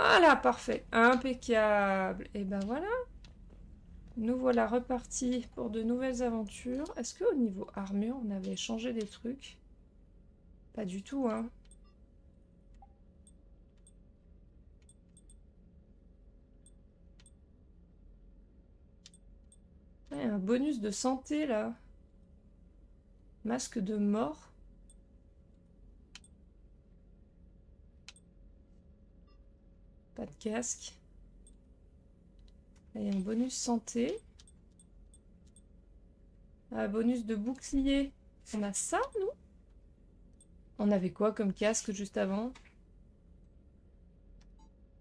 Voilà, parfait. Impeccable. Et ben voilà. Nous voilà repartis pour de nouvelles aventures. Est-ce qu'au niveau armure, on avait changé des trucs? Pas du tout, hein. Ouais, un bonus de santé, là. Masque de mort. Pas de casque. Là, il y a un bonus santé. Ah, bonus de bouclier. On a ça, nous? On avait quoi comme casque juste avant?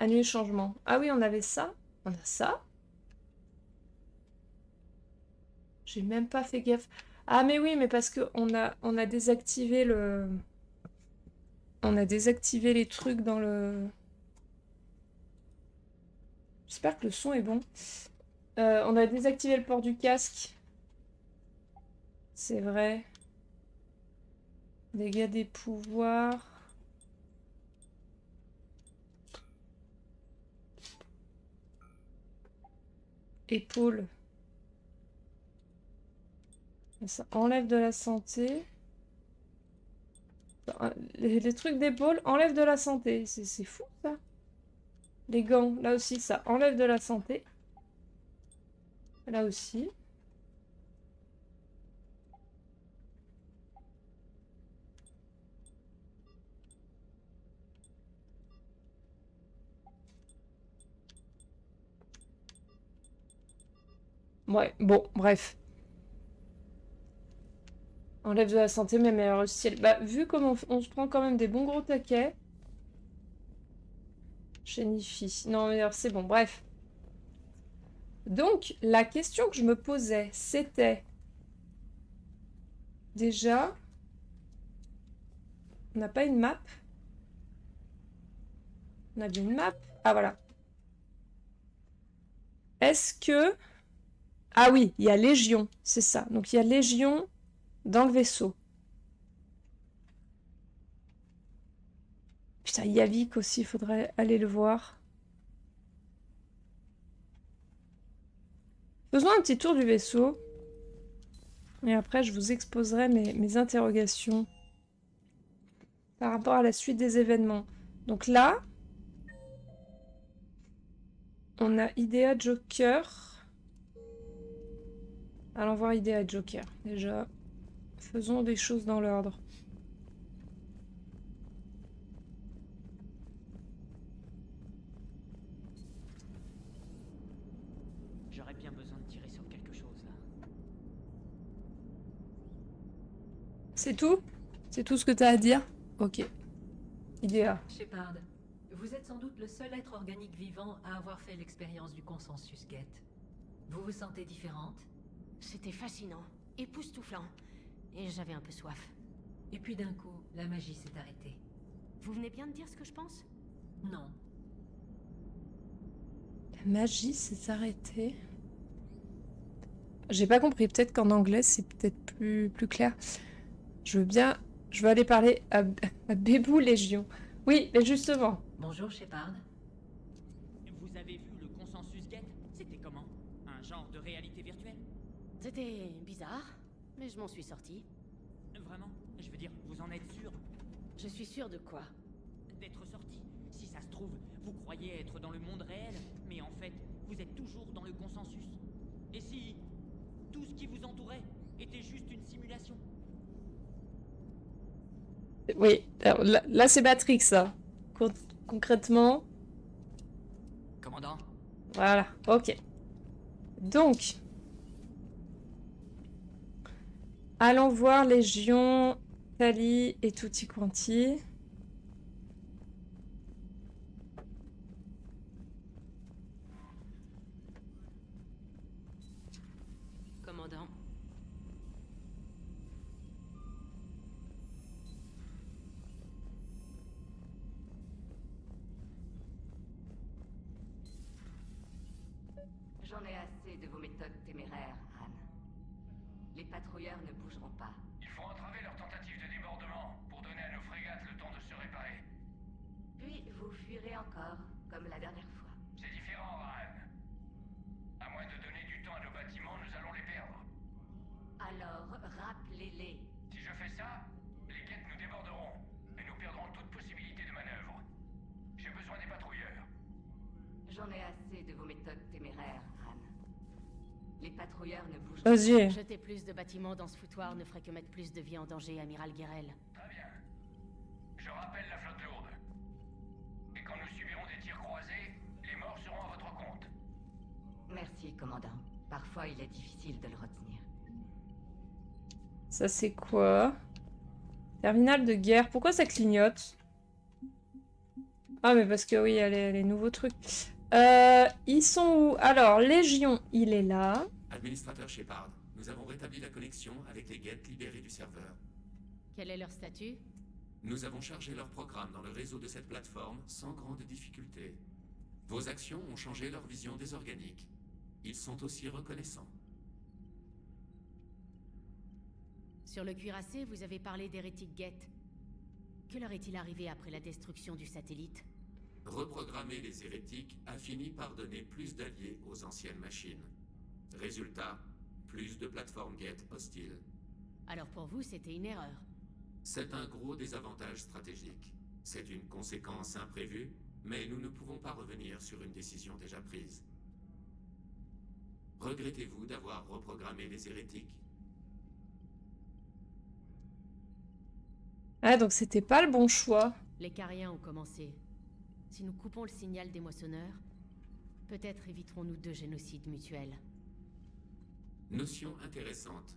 Annuler changement. Ah oui, on avait ça. On a ça. J'ai même pas fait gaffe. Ah mais oui, mais parce que on a désactivé le... On a désactivé les trucs dans le... J'espère que le son est bon. On a désactivé le port du casque. C'est vrai. Dégâts des pouvoirs. Épaules. Ça enlève de la santé. Les trucs d'épaule enlèvent de la santé. C'est fou, ça. Les gants, là aussi, ça enlève de la santé. Là aussi. Ouais, bon, bref. Enlève de la santé, mais meilleur style. Bah, vu comme on se prend quand même des bons gros taquets. Chénifie. Non, mais alors c'est bon, bref. Donc, la question que je me posais, c'était... Déjà... On n'a pas une map? On a bien une map? Ah, voilà. Est-ce que... Ah oui, il y a Légion, c'est ça. Donc, il y a Légion dans le vaisseau. Putain, Yavik aussi, il faudrait aller le voir. Faisons un petit tour du vaisseau. Et après, je vous exposerai mes interrogations par rapport à la suite des événements. Donc là, on a Idea Joker. Allons voir Idea Joker. Déjà, faisons des choses dans l'ordre. J'aurais bien besoin de tirer sur quelque chose là. C'est tout? C'est tout ce que t'as à dire? Ok. Idea. Shepard, vous êtes sans doute le seul être organique vivant à avoir fait l'expérience du consensus Geth. Vous vous sentez différente? C'était fascinant, époustouflant, et j'avais un peu soif. Et puis d'un coup, la magie s'est arrêtée. Vous venez bien de dire ce que je pense? Non. La magie s'est arrêtée. J'ai pas compris. Peut-être qu'en anglais, c'est peut-être plus clair. Je veux bien... Je veux aller parler à Bébou Légion. Oui, mais justement. Bonjour Shepard. Vous avez vu le consensus Geth? C'était comment? Un genre de réalité virtuelle? C'était bizarre, mais je m'en suis sortie. Vraiment? Je veux dire, vous en êtes sûr Je suis sûre de quoi? d'être sorti? Si ça se trouve, vous croyez être dans le monde réel, mais en fait, vous êtes toujours dans le consensus. Et si tout ce qui vous entourait était juste une simulation? Oui, alors là c'est Matrix, ça. Concrètement, Commandant? voilà, ok. Donc, allons voir Légion, Tali et Tutti Quanti. Commandant. J'en ai assez de vos méthodes téméraires, Anne. Les patrouilleurs ne bougeront pas. Il faut entraver leur tentative de débordement pour donner à nos frégates le temps de se réparer. Puis vous fuirez encore, comme la dernière fois. C'est différent, Han. À moins de donner du temps à nos bâtiments, nous allons les perdre. Alors, rappelez-les. Si je fais ça, les guettes nous déborderont, et nous perdrons toute possibilité de manœuvre. J'ai besoin des patrouilleurs. J'en ai assez de vos méthodes téméraires, Han. Les patrouilleurs ne bougent Vas-y. Jeter plus de bâtiments dans ce foutoir ne ferait que mettre plus de vie en danger, Amiral Guérel. Très bien. Je rappelle la flotte lourde. Et quand nous subirons des tirs croisés, les morts seront à votre compte. Merci, commandant. Parfois, il est difficile de le retenir. Ça c'est quoi? Terminal de guerre. Pourquoi ça clignote? Ah mais parce que oui, il y a les nouveaux trucs. Ils sont où? Alors, Légion, il est là. Administrateur Shepard, nous avons rétabli la connexion avec les guettes libérées du serveur. Quel est leur statut? Nous avons chargé leur programme dans le réseau de cette plateforme sans grande difficulté. Vos actions ont changé leur vision des organiques. Ils sont aussi reconnaissants. Sur le cuirassé, vous avez parlé d'hérétique Geth. Que leur est-il arrivé après la destruction du satellite? Reprogrammer les hérétiques a fini par donner plus d'alliés aux anciennes machines. Résultat, plus de plateformes Geth hostiles. Alors pour vous, c'était une erreur. C'est un gros désavantage stratégique. C'est une conséquence imprévue, mais nous ne pouvons pas revenir sur une décision déjà prise. Regrettez-vous d'avoir reprogrammé les hérétiques? Ah, donc c'était pas le bon choix. Les Cariens ont commencé. Si nous coupons le signal des moissonneurs, peut-être éviterons-nous 2 génocides mutuels. Notion intéressante.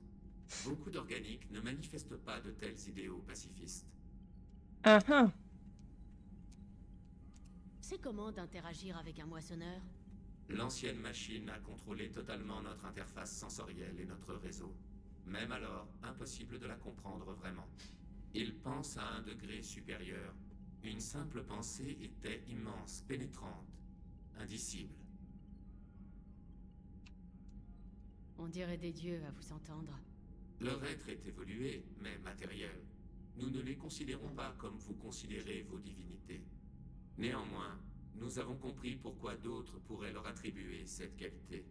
Beaucoup d'organiques ne manifestent pas de tels idéaux pacifistes. Ah ah. C'est comment d'interagir avec un moissonneur? L'ancienne machine a contrôlé totalement notre interface sensorielle et notre réseau. Même alors, impossible de la comprendre vraiment. Il pense à un degré supérieur. Une simple pensée était immense, pénétrante, indicible. On dirait des dieux à vous entendre. Leur être est évolué, mais matériel. Nous ne les considérons pas comme vous considérez vos divinités. Néanmoins, nous avons compris pourquoi d'autres pourraient leur attribuer cette qualité.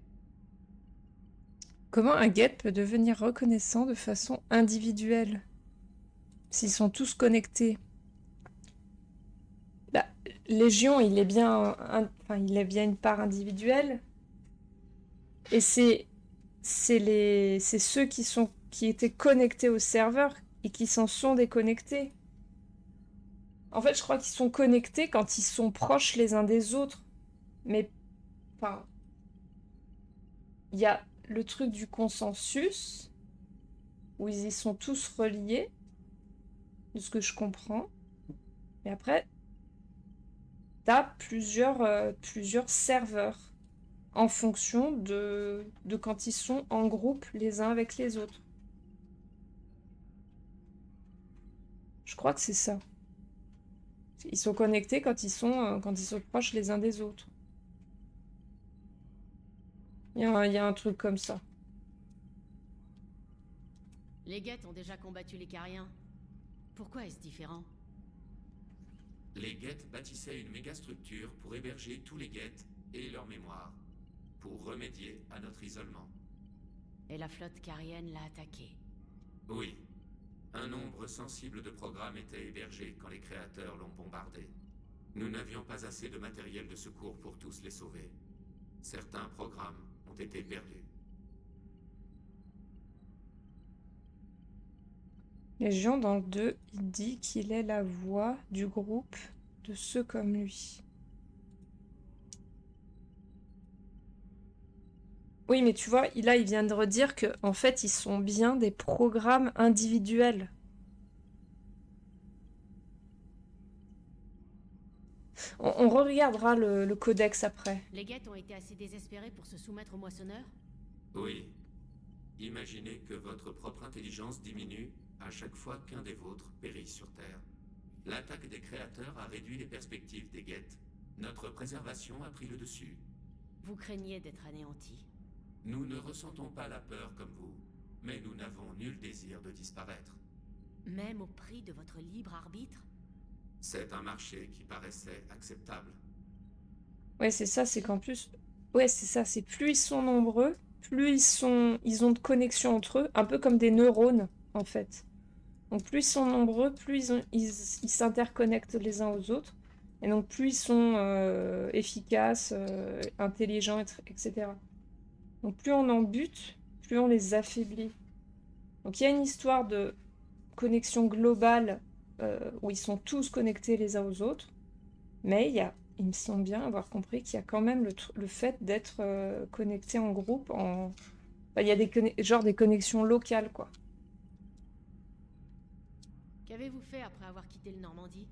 Comment un Geth peut devenir reconnaissant de façon individuelle? S'ils sont tous connectés. Bah, Légion, il est bien, il est bien une part individuelle. Et c'est ceux qui étaient connectés au serveur et qui s'en sont déconnectés. En fait, je crois qu'ils sont connectés quand ils sont proches les uns des autres. Mais, enfin, il y a le truc du consensus où ils y sont tous reliés, de ce que je comprends. Et après, t'as plusieurs serveurs en fonction de quand ils sont en groupe les uns avec les autres. Je crois que c'est ça. Ils sont connectés quand ils sont proches les uns des autres. Il y a un truc comme ça. Les Geth ont déjà combattu les Cariens. Pourquoi est-ce différent? Les Geth bâtissaient une mégastructure pour héberger tous les Geth et leur mémoire, pour remédier à notre isolement. Et la flotte carienne l'a attaqué. Oui. Un nombre sensible de programmes étaient hébergés quand les créateurs l'ont bombardé. Nous n'avions pas assez de matériel de secours pour tous les sauver. Certains programmes ont été perdus. Légion, dans le 2, il dit qu'il est la voix du groupe de ceux comme lui. Oui, mais tu vois, là, il vient de redire que, en fait, ils sont bien des programmes individuels. On re-regardera le codex après. Les Geth ont été assez désespérés pour se soumettre aux moissonneurs? Oui. Imaginez que votre propre intelligence diminue à chaque fois qu'un des vôtres périt sur Terre. L'attaque des créateurs a réduit les perspectives des Geth. Notre préservation a pris le dessus. Vous craignez d'être anéantis. Nous ne ressentons pas la peur comme vous, mais nous n'avons nul désir de disparaître. Même au prix de votre libre arbitre? C'est un marché qui paraissait acceptable. Ouais, c'est ça, c'est qu'en plus... Ouais, c'est ça, c'est plus ils sont nombreux, plus ils ont de connexions entre eux, un peu comme des neurones, en fait. Donc plus ils sont nombreux, plus ils s'interconnectent les uns aux autres. Et donc plus ils sont efficaces, intelligents, etc. Donc plus on en bute, plus on les affaiblit. Donc il y a une histoire de connexion globale où ils sont tous connectés les uns aux autres. Mais il me semble bien avoir compris qu'il y a quand même le fait d'être connecté en groupe. Enfin, il y a des connexions locales, quoi. Qu'avez-vous fait après avoir quitté le Normandie?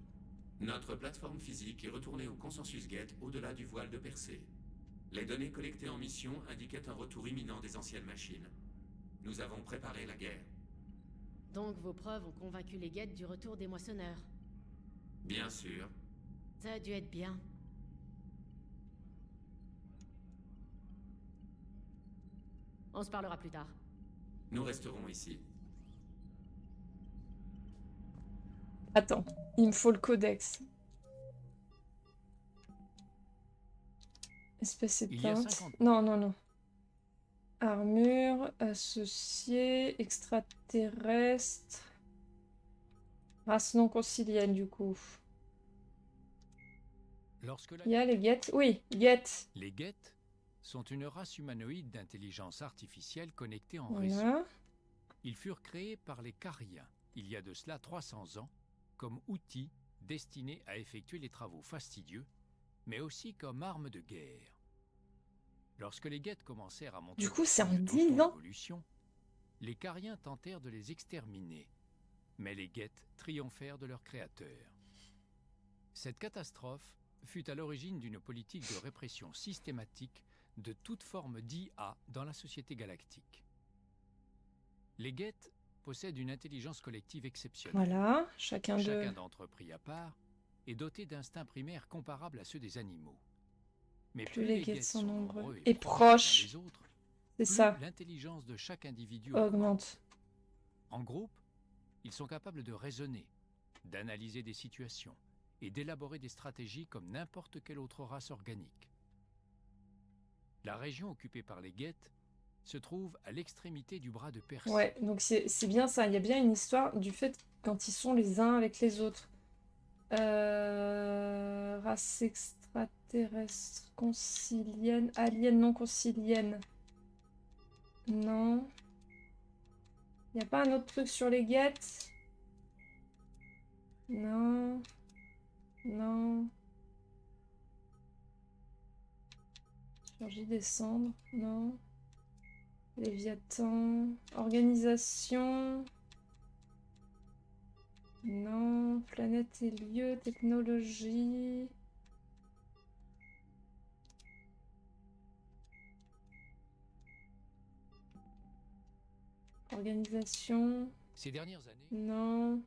Notre plateforme physique est retournée au consensus Gate au-delà du voile de Percé. Les données collectées en mission indiquaient un retour imminent des anciennes machines. Nous avons préparé la guerre. Donc vos preuves ont convaincu les Geth du retour des moissonneurs. Bien sûr. Ça a dû être bien. On se parlera plus tard. Nous resterons ici. Attends, il me faut le codex. Espèce Il y a éteinte. 50 Non, non, non. Armure, associée, extraterrestre. Race non concilienne, du coup. Lorsque la... Il y a les Geth. Oui, Geth. Les Geth sont une race humanoïde d'intelligence artificielle connectée en réseau. Voilà. Ils furent créés par les Cariens, il y a de cela 300 ans, comme outils destinés à effectuer les travaux fastidieux, mais aussi comme armes de guerre. Lorsque les Geth commencèrent à monter Du coup, c'est en de 10 ans. l'évolution, les Cariens tentèrent de les exterminer, mais les Geth triomphèrent de leur créateur. Cette catastrophe fut à l'origine d'une politique de répression systématique de toute forme d'IA dans la société galactique. Les Geth possèdent une intelligence collective exceptionnelle. Voilà, chacun d'entre eux pris à part est doté d'instincts primaires comparables à ceux des animaux. Mais Plus les Geth Geth sont nombreux nombreux et proches proches. les autres, C'est plus ça, l'intelligence de chaque individu augmente. En groupe, ils sont capables de raisonner, d'analyser des situations et d'élaborer des stratégies comme n'importe quelle autre race organique. La région occupée par les Geth se trouve à l'extrémité du bras de Percé. Ouais, donc c'est bien ça. Il y a bien une histoire du fait quand ils sont les uns avec les autres. Race extraterrestre, concilienne, alien non concilienne. Non. Il n'y a pas un autre truc sur les Geth? Non. Non. Surgit des cendres? Non. Léviathan. Organisation. Non. Planète et lieu. Technologie. Organisation. Ces dernières années, Non.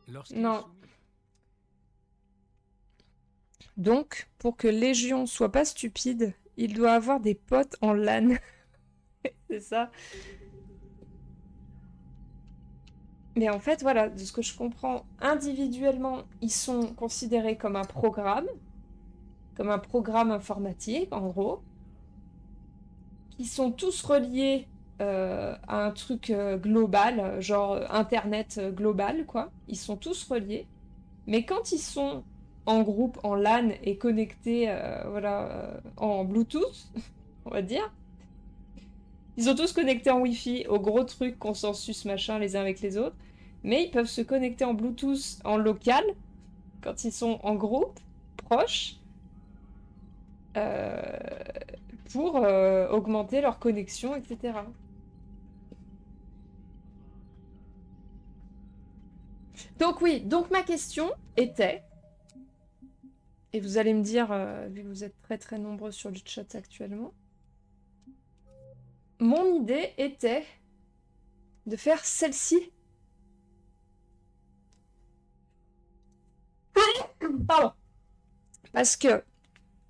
lorsqu'il Non. est soumis... Donc, pour que Légion soit pas stupide, il doit avoir des potes en LAN. C'est ça. Mais en fait, voilà, de ce que je comprends, individuellement, ils sont considérés comme un programme informatique, en gros. Ils sont tous reliés à un truc global, genre Internet global, quoi. Ils sont tous reliés. Mais quand ils sont en groupe, en LAN et connectés en Bluetooth, on va dire, ils sont tous connectés en Wi-Fi au gros truc consensus machin les uns avec les autres. Mais ils peuvent se connecter en Bluetooth en local quand ils sont en groupe, proches, pour augmenter leur connexion, etc. Donc oui, donc ma question était, et vous allez me dire, vu que vous êtes très très nombreux sur le chat actuellement, mon idée était de faire celle-ci. Pardon. Parce que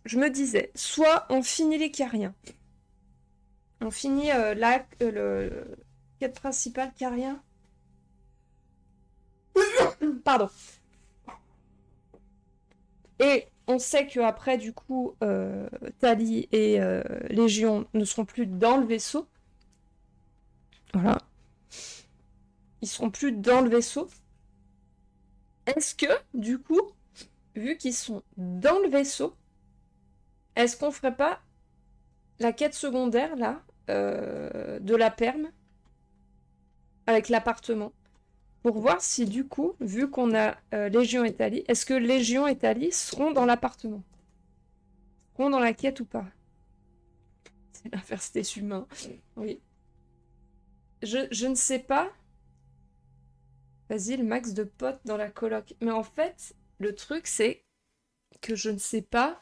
je me disais, soit on finit les Cariens. On finit le quête principale Carien. Pardon. Et on sait que après du coup, Tali et Légion ne seront plus dans le vaisseau. Voilà. Ils seront plus dans le vaisseau. Est-ce que, du coup, vu qu'ils sont dans le vaisseau, est-ce qu'on ferait pas la quête secondaire, là, de la perme, avec l'appartement, pour voir si, du coup, vu qu'on a Légion et Tali, est-ce que Légion et Tali seront dans l'appartement? Seront dans la quête ou pas? C'est l'inversité humain. Oui. Je ne sais pas. Vas-y, le max de potes dans la coloc. Mais en fait, le truc, c'est que je ne sais pas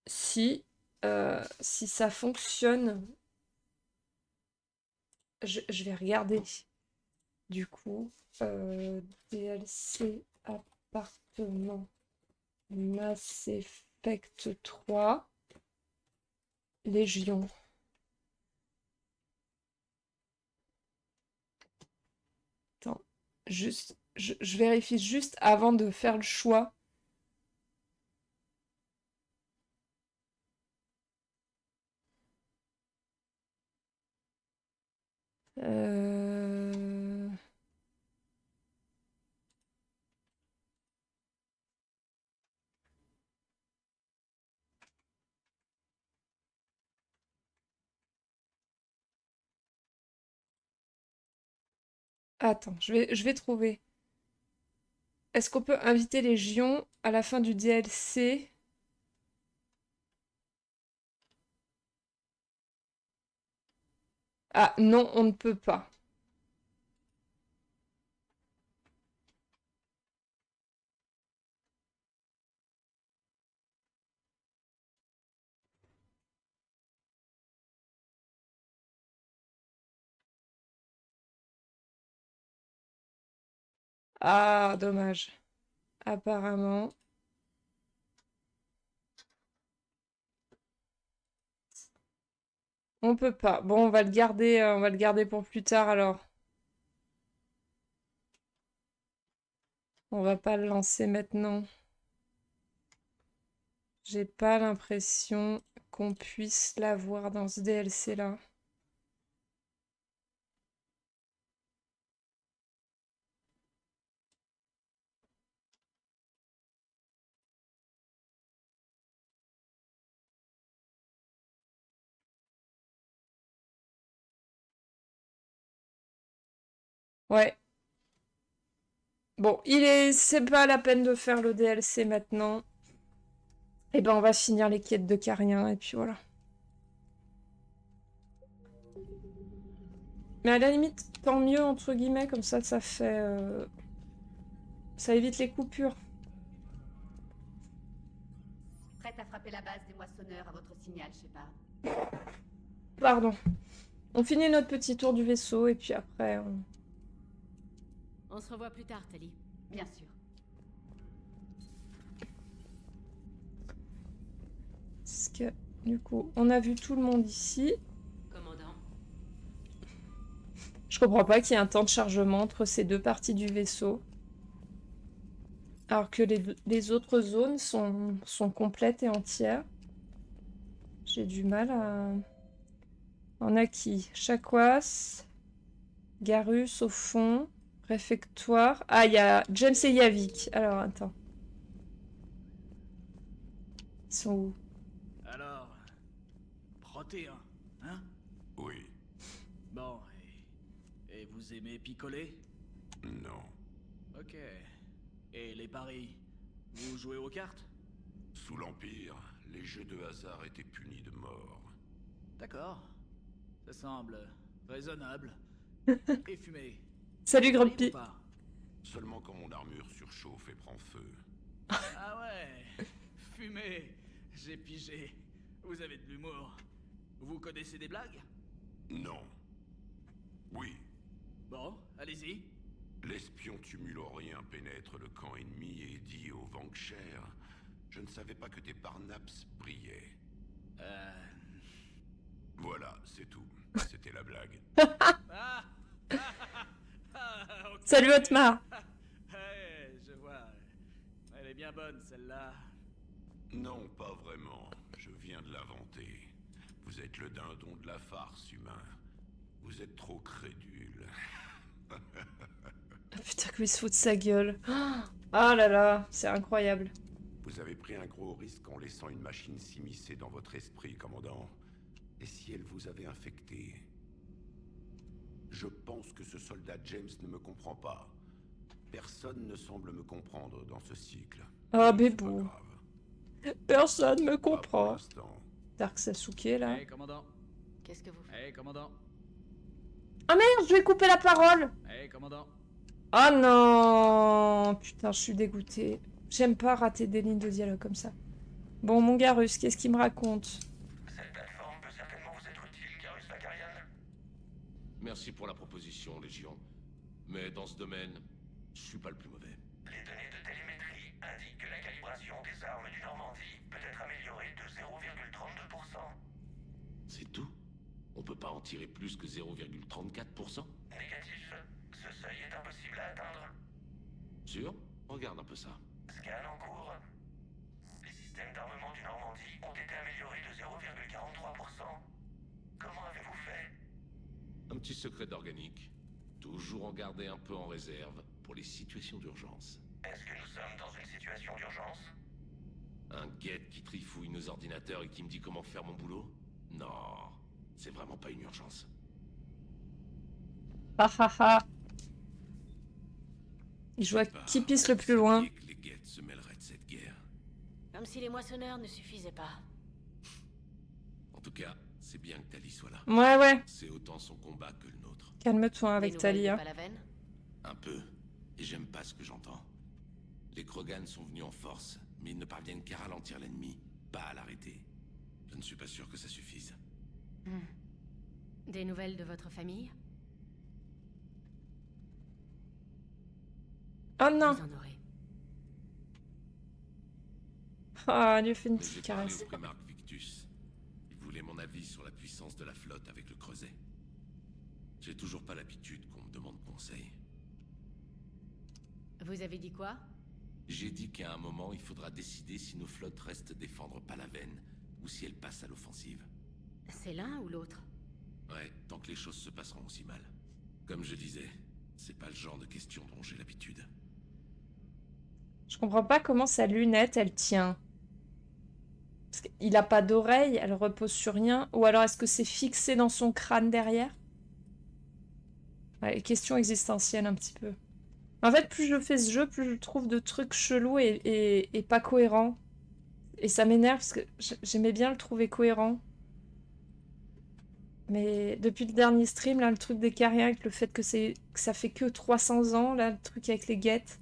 si, si ça fonctionne. Je vais regarder. Du coup, DLC appartement Mass Effect 3 Légion. Attends, juste, je vérifie juste avant de faire le choix. Euh... Attends, je vais trouver. Est-ce qu'on peut inviter Légion à la fin du DLC? Ah non, on ne peut pas. Ah, dommage. Apparemment. On peut pas. Bon, on va le garder pour plus tard alors. On va pas le lancer maintenant. J'ai pas l'impression qu'on puisse l'avoir dans ce DLC-là. Ouais. Bon, c'est pas la peine de faire le DLC maintenant. Et ben, on va finir les quêtes de Carien et puis voilà. Mais à la limite, tant mieux entre guillemets, comme ça fait, ça évite les coupures. Prête à frapper la base des moissonneurs à votre signal, Shepard. Pardon. On finit notre petit tour du vaisseau et puis après. On se revoit plus tard, Tali. Bien sûr. Parce que du coup, on a vu tout le monde ici. Commandant. Je comprends pas qu'il y ait un temps de chargement entre ces deux parties du vaisseau. Alors que les autres zones sont complètes et entières. J'ai du mal à... On a qui? Chakwas, Garus au fond, réfectoire. Ah, il y a James et Yavik. Alors, attends. Ils sont où? Alors, Protéin, hein? Oui. Bon, et vous aimez picoler? Non. Ok. Et les paris? Vous jouez aux cartes? Sous l'Empire, les jeux de hasard étaient punis de mort. D'accord. Ça semble raisonnable. Et fumer? Salut, Vous Grumpy. ou pas? Seulement quand mon armure surchauffe et prend feu. Ah ouais. Fumer. J'ai pigé. Vous avez de l'humour. Vous connaissez des blagues? Non. Oui. Bon, allez-y. L'espion tumulorien pénètre le camp ennemi et dit au Vank'cher: je ne savais pas que tes parnaps brillaient. Voilà, c'est tout. C'était la blague. Ah. Ok. Salut, Otmar. Ouais, je vois. Elle est bien bonne, celle-là. Non, pas vraiment. Je viens de l'inventer. Vous êtes le dindon de la farce, humain. Vous êtes trop crédule. Ah, putain, comme il se fout de sa gueule. Ah là là, c'est incroyable. Vous avez pris un gros risque en laissant une machine s'immiscer dans votre esprit, commandant. Et si elle vous avait infecté? Je pense que ce soldat James ne me comprend pas. Personne ne semble me comprendre dans ce cycle. Ah, Mais c'est pas bébou. grave. Personne me Pas pour comprend. l'instant. Dark Sasuke, là. Hey, commandant. Qu'est-ce que vous faites? Hey, commandant. Ah merde, je vais couper la parole. Hey, commandant. Oh non. Putain, je suis dégoûtée. J'aime pas rater des lignes de dialogue comme ça. Bon, mon Garus, qu'est-ce qu'il me raconte? Cette plateforme peut certainement vous être utile, Garus Vakarian. Merci pour la proposition, Légion. Mais dans ce domaine, je suis pas le plus mauvais. Les données de télémétrie indiquent que la calibration des armes du Normandie peut être améliorée de 0,32%. C'est tout? On peut pas en tirer plus que 0,34%? Négatif. Ce seuil est impossible à atteindre. Sûr? Regarde un peu ça. Scan en cours. Les systèmes d'armement du Normandie ont été améliorés de 0,43%. Comment avez-vous fait? Un petit secret d'organique. Toujours en garder un peu en réserve pour les situations d'urgence. Est-ce que nous sommes dans une situation d'urgence? Un guette qui trifouille nos ordinateurs et qui me dit comment faire mon boulot? Non, c'est vraiment pas une urgence. Ah ah ah. Il joue à qui pisse le plus loin. Que les guettes se mêleraient de cette guerre. Comme si les moissonneurs ne suffisaient pas. En tout cas, c'est bien que Tali soit là. Ouais, ouais. C'est autant son combat que le nôtre. Calme-toi Des avec nouvelles Tali. de Hein. Palaven? Un peu. Et j'aime pas ce que j'entends. Les Krogan sont venus en force, mais ils ne parviennent qu'à ralentir l'ennemi, pas à l'arrêter. Je ne suis pas sûr que ça suffise. Des nouvelles de votre famille? Oh non. Vous en aurez. Ah, lui fait une Mais j'ai petite parlé caresse. au primarque Victus. Il voulait mon avis sur la puissance de la flotte avec le creuset. J'ai toujours pas l'habitude qu'on me demande conseil. Vous avez dit quoi? J'ai dit qu'à un moment, il faudra décider si nos flottes restent défendre Palaven ou si elles passent à l'offensive. C'est l'un ou l'autre? Ouais, tant que les choses se passeront aussi mal. Comme je disais, c'est pas le genre de question dont j'ai l'habitude. Je comprends pas comment sa lunette, elle tient. Parce qu'il a pas d'oreille, elle repose sur rien. Ou alors est-ce que c'est fixé dans son crâne derrière? Ouais, question existentielle un petit peu. En fait, plus je fais ce jeu, plus je trouve de trucs chelous et pas cohérents. Et ça m'énerve parce que j'aimais bien le trouver cohérent. Mais depuis le dernier stream, là, le truc des Cariens, avec le fait que ça fait que 300 ans, là, le truc avec les guettes,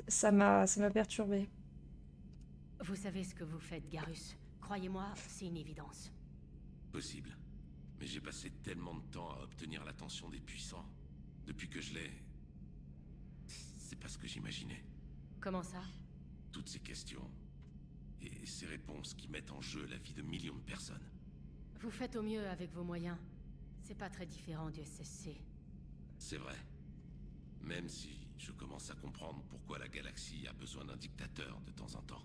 ça m'a perturbé. Vous savez ce que vous faites, Garus. Croyez-moi, c'est une évidence. Possible. Mais j'ai passé tellement de temps à obtenir l'attention des puissants. Depuis que je l'ai... C'est pas ce que j'imaginais. Comment ça? Toutes ces questions et ces réponses qui mettent en jeu la vie de millions de personnes. Vous faites au mieux avec vos moyens. C'est pas très différent du SSC. C'est vrai. Même si je commence à comprendre pourquoi la galaxie a besoin d'un dictateur de temps en temps.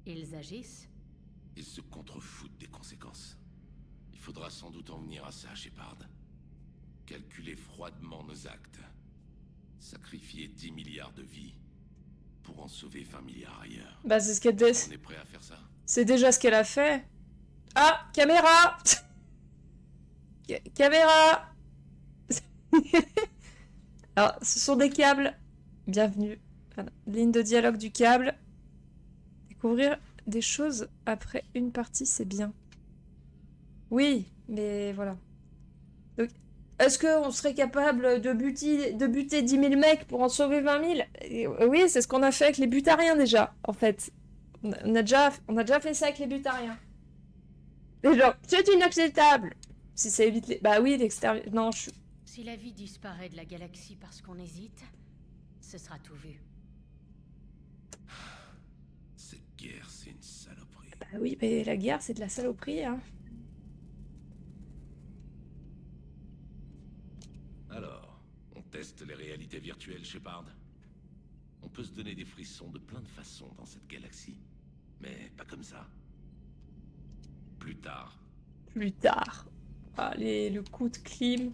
Ils agissent? Ils se contrefoutent des conséquences. Il faudra sans doute en venir à ça, Shepard. Calculer froidement nos actes. Sacrifier 10 milliards de vies pour en sauver 20 milliards ailleurs. Bah, c'est ce qu'elle On est prêt à faire ça? C'est déjà ce qu'elle a fait. Ah, caméra. Caméra. Alors, ce sont des câbles. Bienvenue. Voilà. Ligne de dialogue du câble. Découvrir des choses après une partie, c'est bien. Oui, mais voilà. Donc, est-ce qu'on serait capable de buter 10 000 mecs pour en sauver 20 000? Et oui, c'est ce qu'on a fait avec les butariens déjà, en fait. On a déjà fait ça avec les butariens. Et genre, c'est inacceptable. Si ça évite les... Bah oui, l'extérieur... Non, je... Si la vie disparaît de la galaxie parce qu'on hésite, ce sera tout vu. Cette guerre, c'est une saloperie. Bah oui, mais la guerre, c'est de la saloperie, hein. Alors, on teste les réalités virtuelles, Shepard. On peut se donner donner des frissons de plein de façons dans cette galaxie. Mais pas comme ça. Plus tard. Plus tard. Allez, le coup de clim.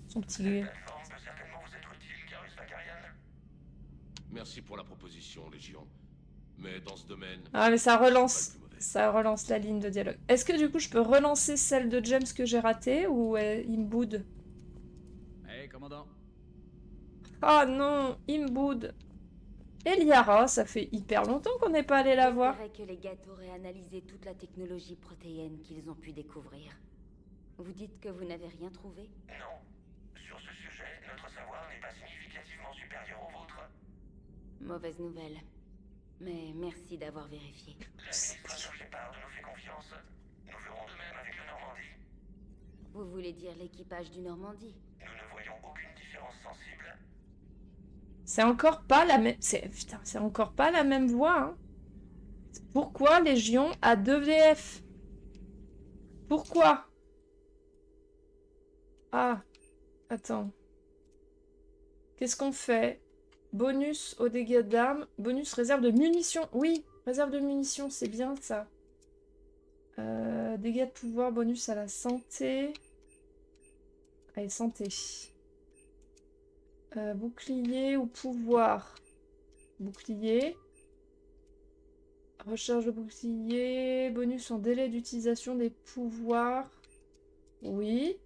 Son petit... Plateforme peut certainement vous être utile, Garrus Vakarian. Merci pour la proposition, Légion. Mais dans ce domaine... Ah, mais ça relance la ligne de dialogue. Est-ce que du coup, je peux relancer celle de James que j'ai ratée ou il me boude? Hey, commandant. Ah non, il me boude. Eliara, ça fait hyper longtemps qu'on n'est pas allé la voir. J'espérais que les Geth auraient analysé toute la technologie protéenne qu'ils ont pu découvrir. Vous dites que vous n'avez rien trouvé? Non. Sur ce sujet, notre savoir n'est pas significativement supérieur au vôtre. Mauvaise nouvelle. Mais merci d'avoir vérifié. L'administration Shepard nous fait confiance. Nous ferons de même avec le Normandie. Vous voulez dire l'équipage du Normandie? Nous ne voyons aucune différence sensible. C'est encore pas la même... Putain, c'est encore pas la même voix, hein. Pourquoi Légion a 2 VF? Pourquoi? Ah, attends. Qu'est-ce qu'on fait? Bonus aux dégâts d'armes. Bonus réserve de munitions. Oui, réserve de munitions, c'est bien ça. Dégâts de pouvoir, bonus à la santé. Allez, santé. Bouclier ou pouvoir? Bouclier. Recharge de bouclier. Bonus en délai d'utilisation des pouvoirs. Oui.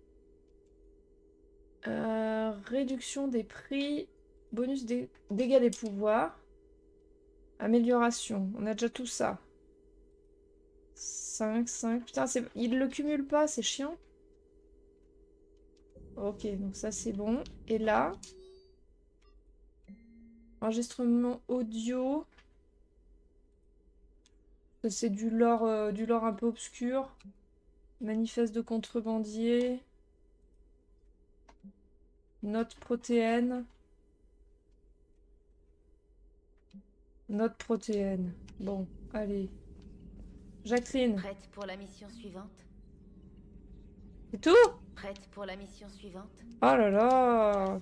Réduction des prix. Bonus des dégâts des pouvoirs. Amélioration. On a déjà tout ça. 5. Putain, il le cumule pas, c'est chiant. Ok, donc ça c'est bon. Et là... Enregistrement audio. C'est du lore un peu obscur. Manifeste de contrebandier. Note protéenne. Note protéenne. Bon, allez. Jacqueline. Prête pour la mission suivante? C'est tout? Prête pour la mission suivante? Oh là là.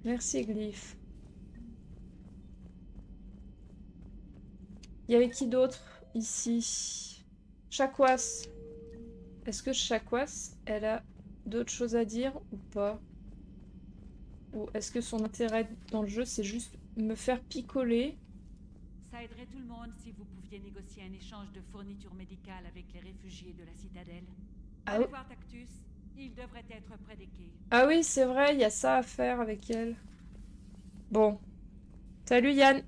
Merci Glyph. Il y avait qui d'autre ici? Chakwas. Est-ce que Chakwas, elle a d'autres choses à dire ou pas? Ou est-ce que son intérêt dans le jeu, c'est juste me faire picoler? Ça aiderait tout le monde si vous pouviez négocier un échange de fournitures médicales avec les réfugiés de la citadelle. Allez voir Tactus, il devrait être près des quais. Ah oui, c'est vrai, il y a ça à faire avec elle. Bon. Salut Yann.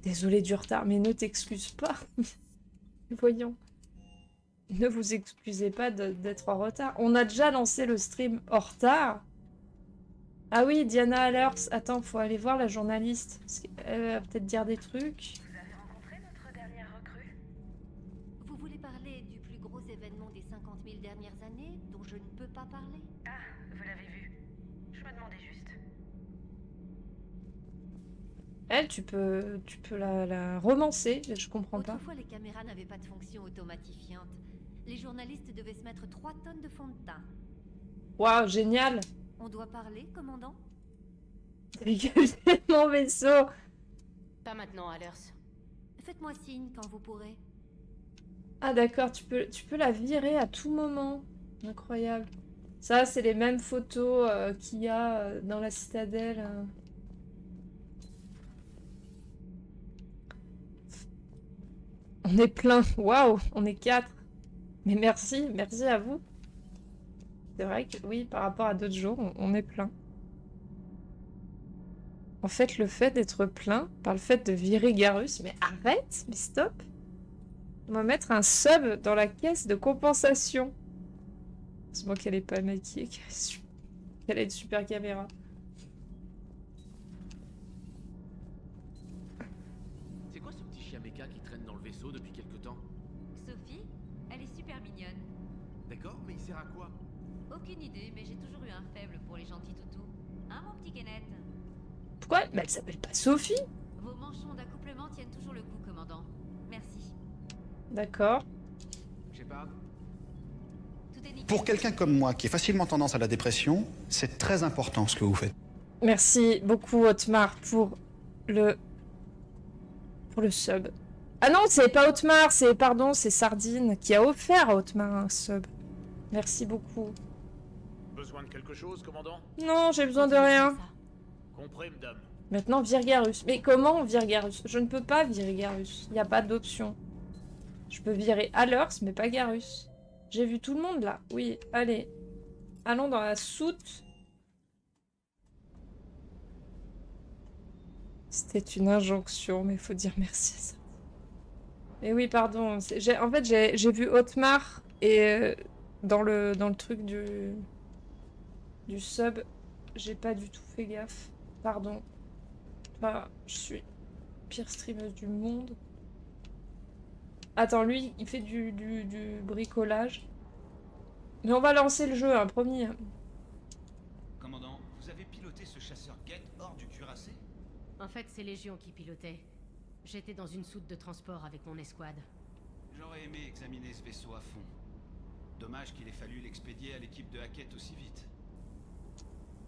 Désolé du retard, mais ne t'excuse pas. Voyons. Ne vous excusez pas d'être en retard. On a déjà lancé le stream en retard. Ah oui, Diana Allers. Attends, faut aller voir la journaliste. Elle va peut-être dire des trucs. Vous avez rencontré notre dernière recrue? Vous voulez parler du plus gros événement des 50 000 dernières années, dont je ne peux pas parler? Ah, vous l'avez vue. Je me demandais juste. Elle, tu peux la romancer, je comprends pas. Autrefois, les caméras n'avaient pas de fonction automatifiante. Les journalistes devaient se mettre 3 tonnes de fond de teint. Waouh, génial. On doit parler, commandant? Dégagez mon vaisseau. Pas maintenant, Allers. Faites-moi signe quand vous pourrez. Ah d'accord, tu peux la virer à tout moment. Incroyable. Ça, c'est les mêmes photos qu'il y a dans la citadelle. On est plein. Waouh, on est 4. Mais merci à vous. C'est vrai que oui, par rapport à d'autres jours, on est plein. En fait, le fait d'être plein, par le fait de virer Garrus, mais arrête, mais stop. On va mettre un sub dans la caisse de compensation. C'est moi qu'elle est pas maquillée, qu'elle a une super caméra. C'est quoi ce petit chien méca qui traîne dans le vaisseau depuis quelque temps? Sophie, elle est super mignonne. D'accord, mais il sert à quoi? Aucune idée, mais j'ai toujours eu un faible pour les gentils toutous. Hein, mon petit Kenneth? Pourquoi? Mais elle s'appelle pas Sophie? Vos manchons d'accouplement tiennent toujours le coup, commandant. Merci. D'accord. Shepard? Tout est nickel. Pour quelqu'un comme moi, qui est facilement tendance à la dépression, c'est très important ce que vous faites. Merci beaucoup, Otmar, pour le sub. Ah non, c'est pas Otmar, c'est Sardine qui a offert à Otmar un sub. Merci beaucoup. Besoin de quelque chose, commandant? Non, j'ai besoin de rien. Compris, madame. Maintenant, Virgarus. Mais comment Virgarus? Je ne peux pas virer Garus. Il n'y a pas d'option. Je peux virer Alers, mais pas Garus. J'ai vu tout le monde là. Oui, allez. Allons dans la soute. C'était une injonction, mais il faut dire merci à ça. Mais oui, pardon. En fait, j'ai vu Otmar et dans le truc du sub, j'ai pas du tout fait gaffe. Pardon. Enfin, je suis pire streameuse du monde. Attends, lui, il fait du bricolage. Mais on va lancer le jeu, hein, promis. Commandant, vous avez piloté ce chasseur Geth hors du cuirassé? En fait, c'est Légion qui pilotait. J'étais dans une soute de transport avec mon escouade. J'aurais aimé examiner ce vaisseau à fond. Dommage qu'il ait fallu l'expédier à l'équipe de Hackett aussi vite.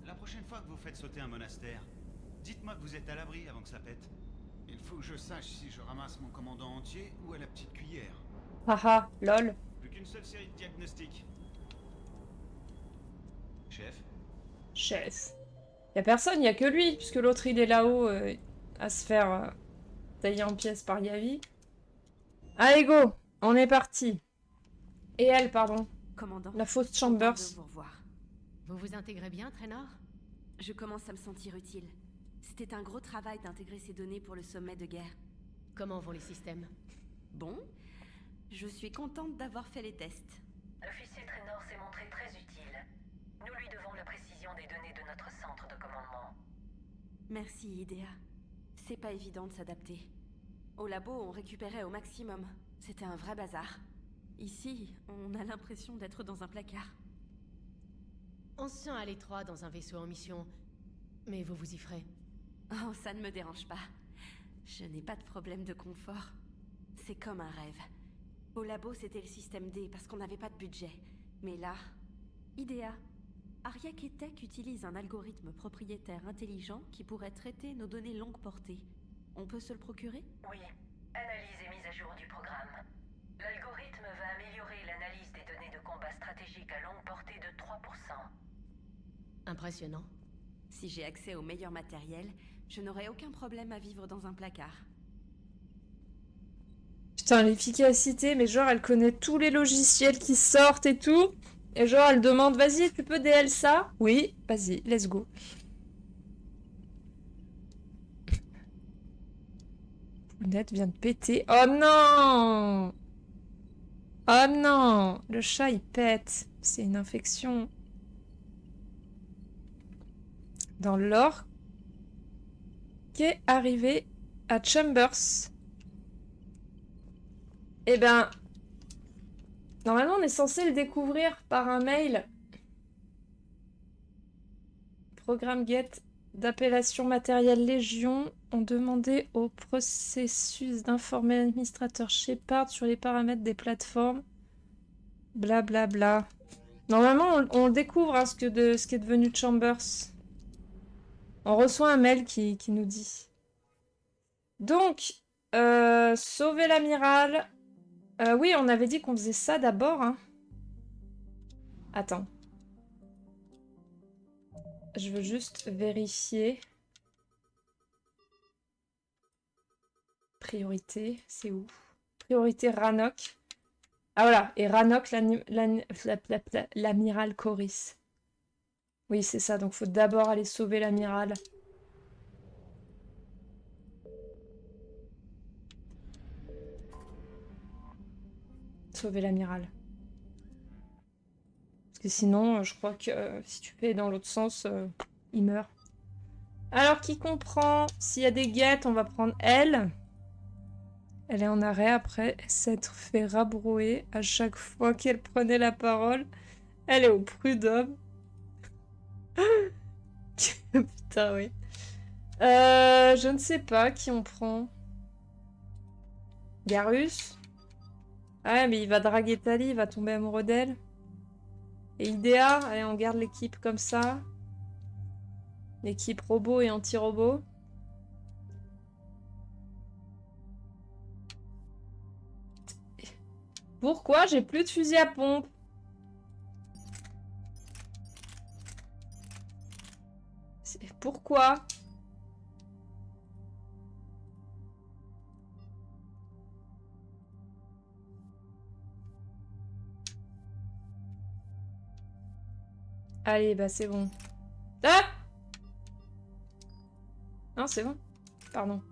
La prochaine fois que vous faites sauter un monastère, dites-moi que vous êtes à l'abri avant que ça pète. Il faut que je sache si je ramasse mon commandant entier ou à la petite cuillère. Haha, lol. Plus qu'une seule série de diagnostics. Chef? Chef. Y'a personne, y'a que lui, puisque l'autre il est là-haut à se faire tailler en pièces par Yavi. Allez, go! On est parti. Et elle, pardon. Commandant. La fausse Chambers. Vous revoir. Vous vous intégrez bien, Traynor? Je commence à me sentir utile. C'était un gros travail d'intégrer ces données pour le sommet de guerre. Comment vont les systèmes? Bon, je suis contente d'avoir fait les tests. L'officier Traynor s'est montré très utile. Nous lui devons la précision des données de notre centre de commandement. Merci, Idea. C'est pas évident de s'adapter. Au labo, on récupérait au maximum. C'était un vrai bazar. Ici, on a l'impression d'être dans un placard. On se sent à l'étroit dans un vaisseau en mission, mais vous vous y ferez. Oh, ça ne me dérange pas. Je n'ai pas de problème de confort. C'est comme un rêve. Au labo, c'était le système D parce qu'on n'avait pas de budget. Mais là, Idea. Ariak et Tech utilisent un algorithme propriétaire intelligent qui pourrait traiter nos données longue portée. On peut se le procurer? Oui. Analyse et mise à jour du programme. L'algorithme va améliorer l'analyse des données de combat stratégique à longue portée de 3%. Impressionnant. Si j'ai accès au meilleur matériel, je n'aurai aucun problème à vivre dans un placard. Putain, l'efficacité, mais genre elle connaît tous les logiciels qui sortent et tout. Et genre elle demande, vas-y, tu peux DL ça? Oui, vas-y, let's go. Pounette vient de péter. Oh non! Oh non! Le chat il pète. C'est une infection. Dans l'or qui est arrivé à Chambers. Eh ben, normalement on est censé le découvrir par un mail. Programme Get d'appellation matérielle Légion ont demandé au processus d'informer l'administrateur Shepard sur les paramètres des plateformes. Blablabla. Bla bla. Normalement on découvre hein, ce qui est devenu Chambers. On reçoit un mail qui nous dit. Donc, sauver l'amiral. Oui, on avait dit qu'on faisait ça d'abord. Hein. Attends. Je veux juste vérifier. Priorité, c'est où? Priorité Rannoch. Ah voilà, et Rannoch, l'amiral Coris. Oui, c'est ça, donc faut d'abord aller sauver l'amiral. Sauver l'amiral. Parce que sinon, je crois que si tu fais dans l'autre sens, il meurt. Alors, qui comprend? S'il y a des guettes, on va prendre elle. Elle est en arrêt après s'être fait rabrouer à chaque fois qu'elle prenait la parole. Elle est au prud'homme. Putain, oui. Je ne sais pas qui on prend. Garus? Ah, mais il va draguer Tali, il va tomber amoureux d'elle. Et Idea, allez, on garde l'équipe comme ça. L'équipe robot et anti-robot. Pourquoi j'ai plus de fusil à pompe? Pourquoi? Allez, bah c'est bon. Ah! Non, c'est bon. Pardon.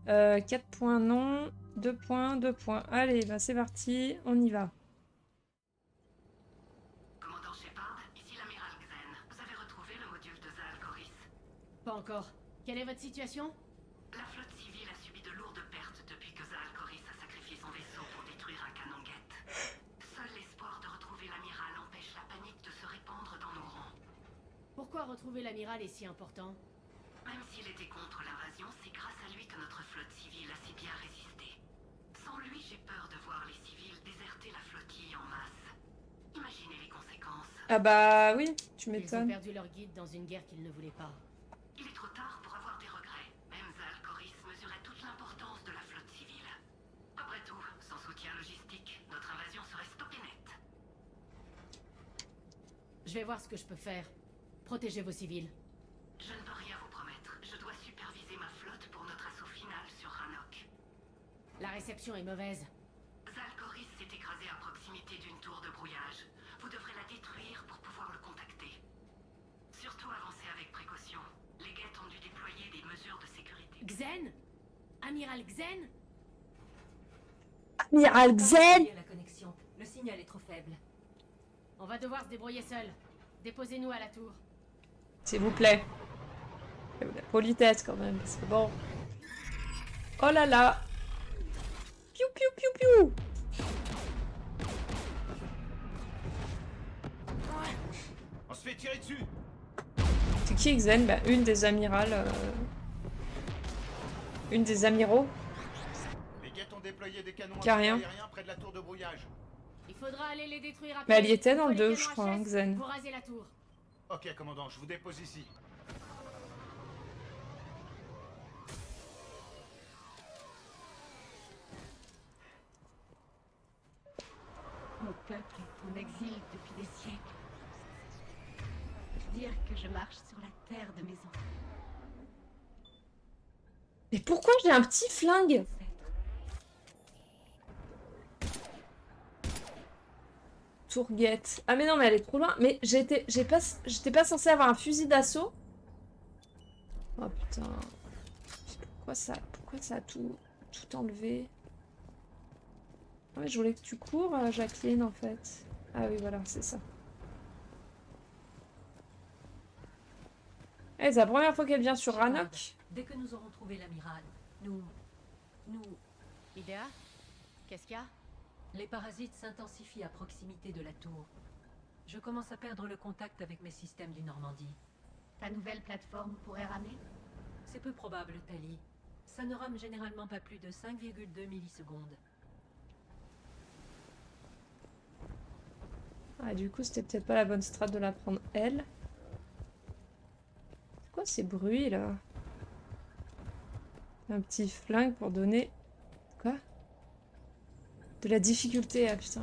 4 points, non. 2 points, 2 points. Allez, bah c'est parti, on y va. Commandant Shepard, ici l'amiral Xen. Vous avez retrouvé le module de Zaal'Koris? Pas encore. Quelle est votre situation? La flotte civile a subi de lourdes pertes depuis que Zaal'Koris a sacrifié son vaisseau pour détruire un canon guette. Seul l'espoir de retrouver l'amiral empêche la panique de se répandre dans nos rangs. Pourquoi retrouver l'amiral est si important? Même s'il était contre l'invasion, c'est grâce à lui que notre flotte civile a si bien résisté. Sans lui, j'ai peur de voir les civils déserter la flottille en masse. Imaginez les conséquences. Ah bah oui, tu Ils ont m'étonnes. perdu leur guide dans une guerre qu'ils ne voulaient pas. Il est trop tard pour avoir des regrets. Même Zaal'Koris mesurait toute l'importance de la flotte civile. Après tout, sans soutien logistique, notre invasion serait stoppée net. Je vais voir ce que je peux faire. Protégez vos civils. Je ne peux rien vous promettre. Je dois superviser ma flotte pour notre assaut final sur Rannoch. La réception est mauvaise. Zaal'Koris s'est écrasé à proximité d'une tour de brouillage. Vous devrez la détruire pour pouvoir le contacter. Surtout avancez avec précaution. Les guettes ont dû déployer des mesures de sécurité. Xen? Amiral Xen? Amiral Xen! La connexion. Le signal est trop faible. On va devoir se débrouiller seul. Déposez-nous à la tour. S'il vous plaît. La politesse quand même, parce que bon. Oh là là. Piou piou piou piou. On se fait tirer dessus. C'est qui Xen? Bah, une des amirales. Une des amiraux. Les guettes ont déployé des canons Carrien. aériens près de la tour de brouillage. Il faudra aller les détruire après. Mais elle y était dans le Il faut 2, les je canons crois, hein, HS Xen. pour raser la tour. Ok, commandant, je vous dépose ici. Mon peuple est en exil depuis des siècles. Dire que je marche sur la terre de mes enfants. Mais pourquoi j'ai un petit flingue? Tourguette. Ah mais non, mais elle est trop loin. Mais j'étais pas censée avoir un fusil d'assaut. Oh putain. Pourquoi ça a tout enlevé? Ah mais je voulais que tu cours, Jacqueline, en fait. Ah oui, voilà, c'est ça. Eh, c'est la première fois qu'elle vient sur Rannoch. Dès que nous aurons trouvé l'amiral, nous... Idea? Qu'est-ce qu'il y a? Les parasites s'intensifient à proximité de la tour. Je commence à perdre le contact avec mes systèmes du Normandie. Ta nouvelle plateforme pourrait ramer? C'est peu probable, Tali. Ça ne rame généralement pas plus de 5,2 millisecondes. Ah, du coup, c'était peut-être pas la bonne strat de la prendre elle. C'est quoi ces bruits là? Un petit flingue pour donner... Quoi? De la difficulté, ah putain.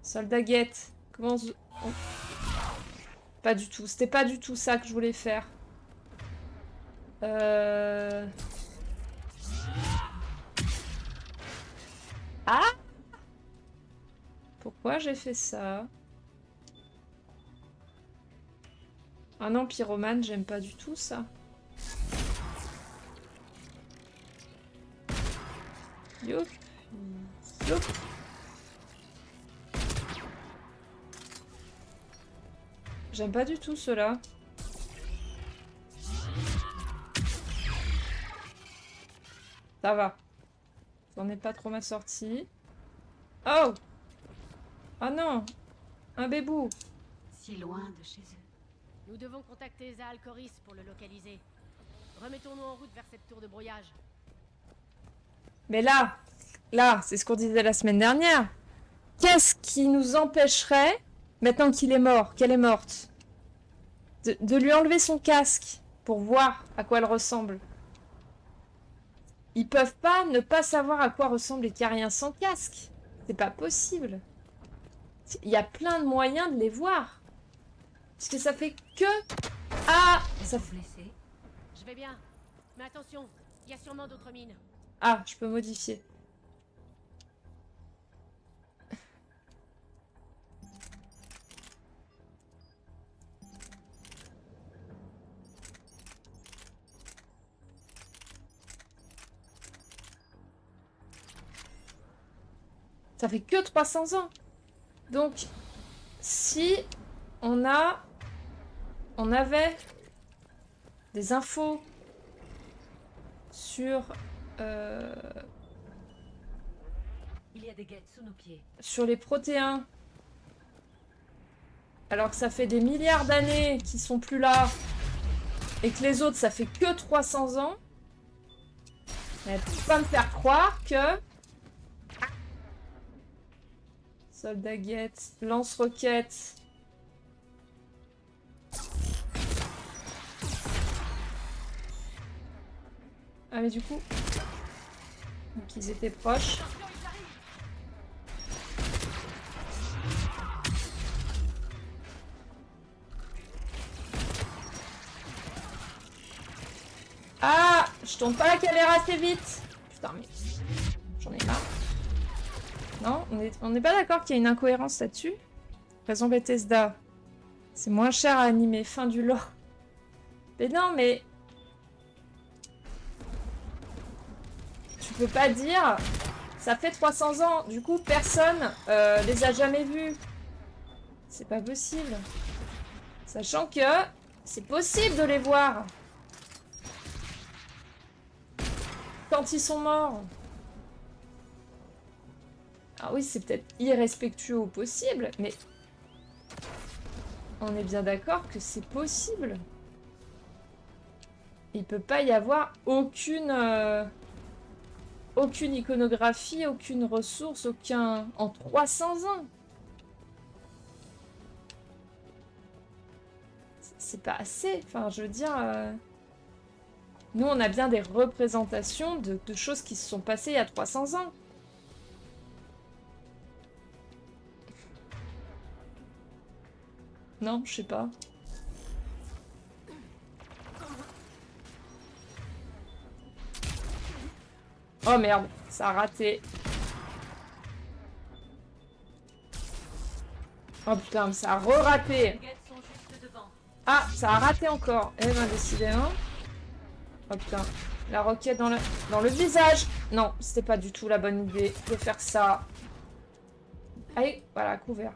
Soldat guette. Comment... Oh. Pas du tout. C'était pas du tout ça que je voulais faire. Ah! Pourquoi j'ai fait ça? Ah non, pyromane, j'aime pas du tout ça. Youp. Youp. J'aime pas du tout cela. Ça va. J'en ai pas trop ma sortie. Oh! Oh non! Un bébou! Si loin de chez eux. Nous devons contacter Zaal'Koris pour le localiser. Remettons-nous en route vers cette tour de brouillage. Mais là, c'est ce qu'on disait la semaine dernière. qu'est-ce qui nous empêcherait, maintenant qu'il est mort, qu'elle est morte, de lui enlever son casque pour voir à quoi elle ressemble? Ils peuvent pas ne pas savoir à quoi ressemblent les Cariens sans casque. C'est pas possible. Il y a plein de moyens de les voir. Parce que ça fait que... Ah, ça fait... Je vais bien. Mais attention, il y a sûrement d'autres mines. Ah, je peux modifier. Ça fait que 300 ans. Donc, si on avait des infos sur Il y a des guettes sous nos pieds. sur les protéins, alors que ça fait des milliards d'années qu'ils sont plus là, et que les autres ça fait que 300 ans, mais tu peux pas me faire croire que soldat guette, lance-roquette. Ah mais du coup... Donc ils étaient proches. Ah, je tourne pas la caméra assez vite. Putain mais... J'en ai marre. Non, on n'est pas d'accord qu'il y a une incohérence là-dessus. Raison Bethesda. C'est moins cher à animer. Fin du lore. Mais non, mais... Tu peux pas dire... Ça fait 300 ans. Du coup, personne les a jamais vus. C'est pas possible. Sachant que... C'est possible de les voir. Quand ils sont morts. Ah oui, c'est peut-être irrespectueux au possible, mais... On est bien d'accord que c'est possible. Il peut pas y avoir aucune... aucune iconographie, aucune ressource, aucun... En 300 ans. C'est pas assez. Enfin, je veux dire... Nous, on a bien des représentations de choses qui se sont passées il y a 300 ans. Non, je sais pas. Oh merde, ça a raté. Oh putain, ça a re-raté. Ah, ça a raté encore. Eh ben, décidément. Oh putain, la roquette dans le visage. Non, c'était pas du tout la bonne idée de faire ça. Allez, voilà, couvert.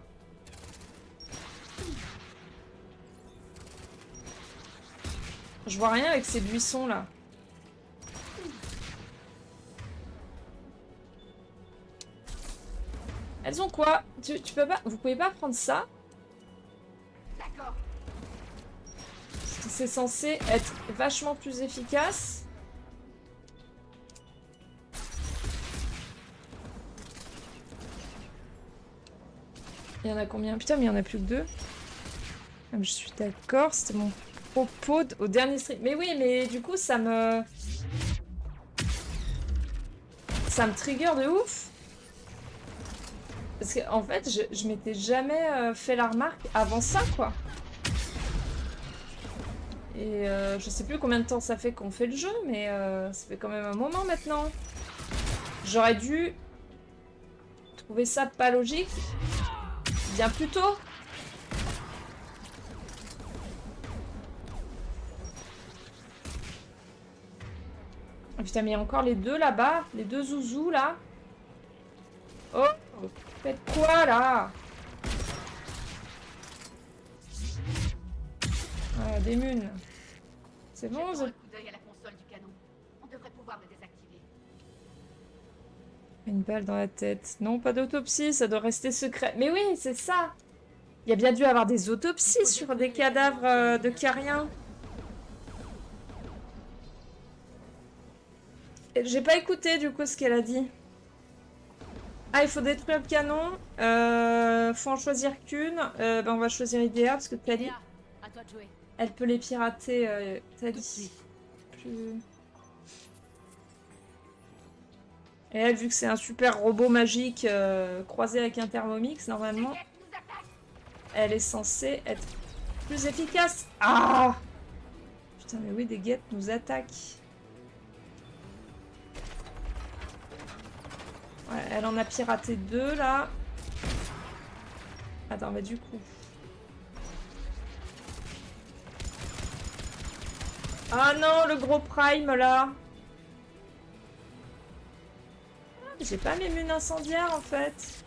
Je vois rien avec ces buissons là. Elles ont quoi? Tu peux pas... Vous pouvez pas prendre ça? D'accord. C'est censé être vachement plus efficace. Il y en a combien? Putain, mais il y en a plus que 2. Je suis d'accord, c'était mon propos au dernier stream. Mais oui, mais du coup, ça me trigger de ouf. Parce qu'en fait, je m'étais jamais fait la remarque avant ça, quoi. Et je sais plus combien de temps ça fait qu'on fait le jeu, mais ça fait quand même un moment maintenant. J'aurais dû trouver ça pas logique bien plus tôt. Oh putain, mais il y a encore les deux là-bas, les deux zouzous là. Oh, faites quoi là? Ah, des munes. C'est bon, un coup d'œil à la console du canon. On devrait pouvoir le désactiver. Une balle dans la tête. Non, pas d'autopsie, ça doit rester secret. Mais oui, c'est ça. Il y a bien dû avoir des autopsies sur des cadavres de Cariens. J'ai pas écouté du coup ce qu'elle a dit. Ah, il faut détruire le canon. Faut en choisir qu'une. Ben, on va choisir Idea parce que Tali, Idea, à toi de jouer. elle peut les pirater. Tali. Et elle, vu que c'est un super robot magique croisé avec un Thermomix, normalement, elle est censée être plus efficace. Ah! Putain, mais oui, des guettes nous attaquent. Ouais, elle en a piraté 2, là. Attends, mais du coup... Ah non, le gros prime, là. J'ai pas mes munes incendiaires, en fait.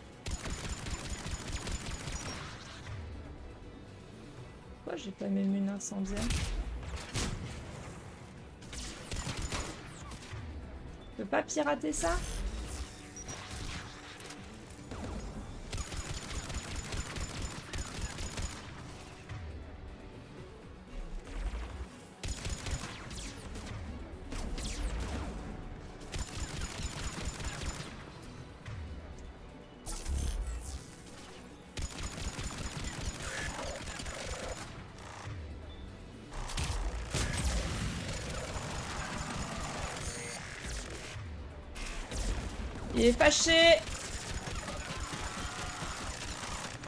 Pourquoi j'ai pas mes munes incendiaires? Je peux pas pirater ça? Il est fâché.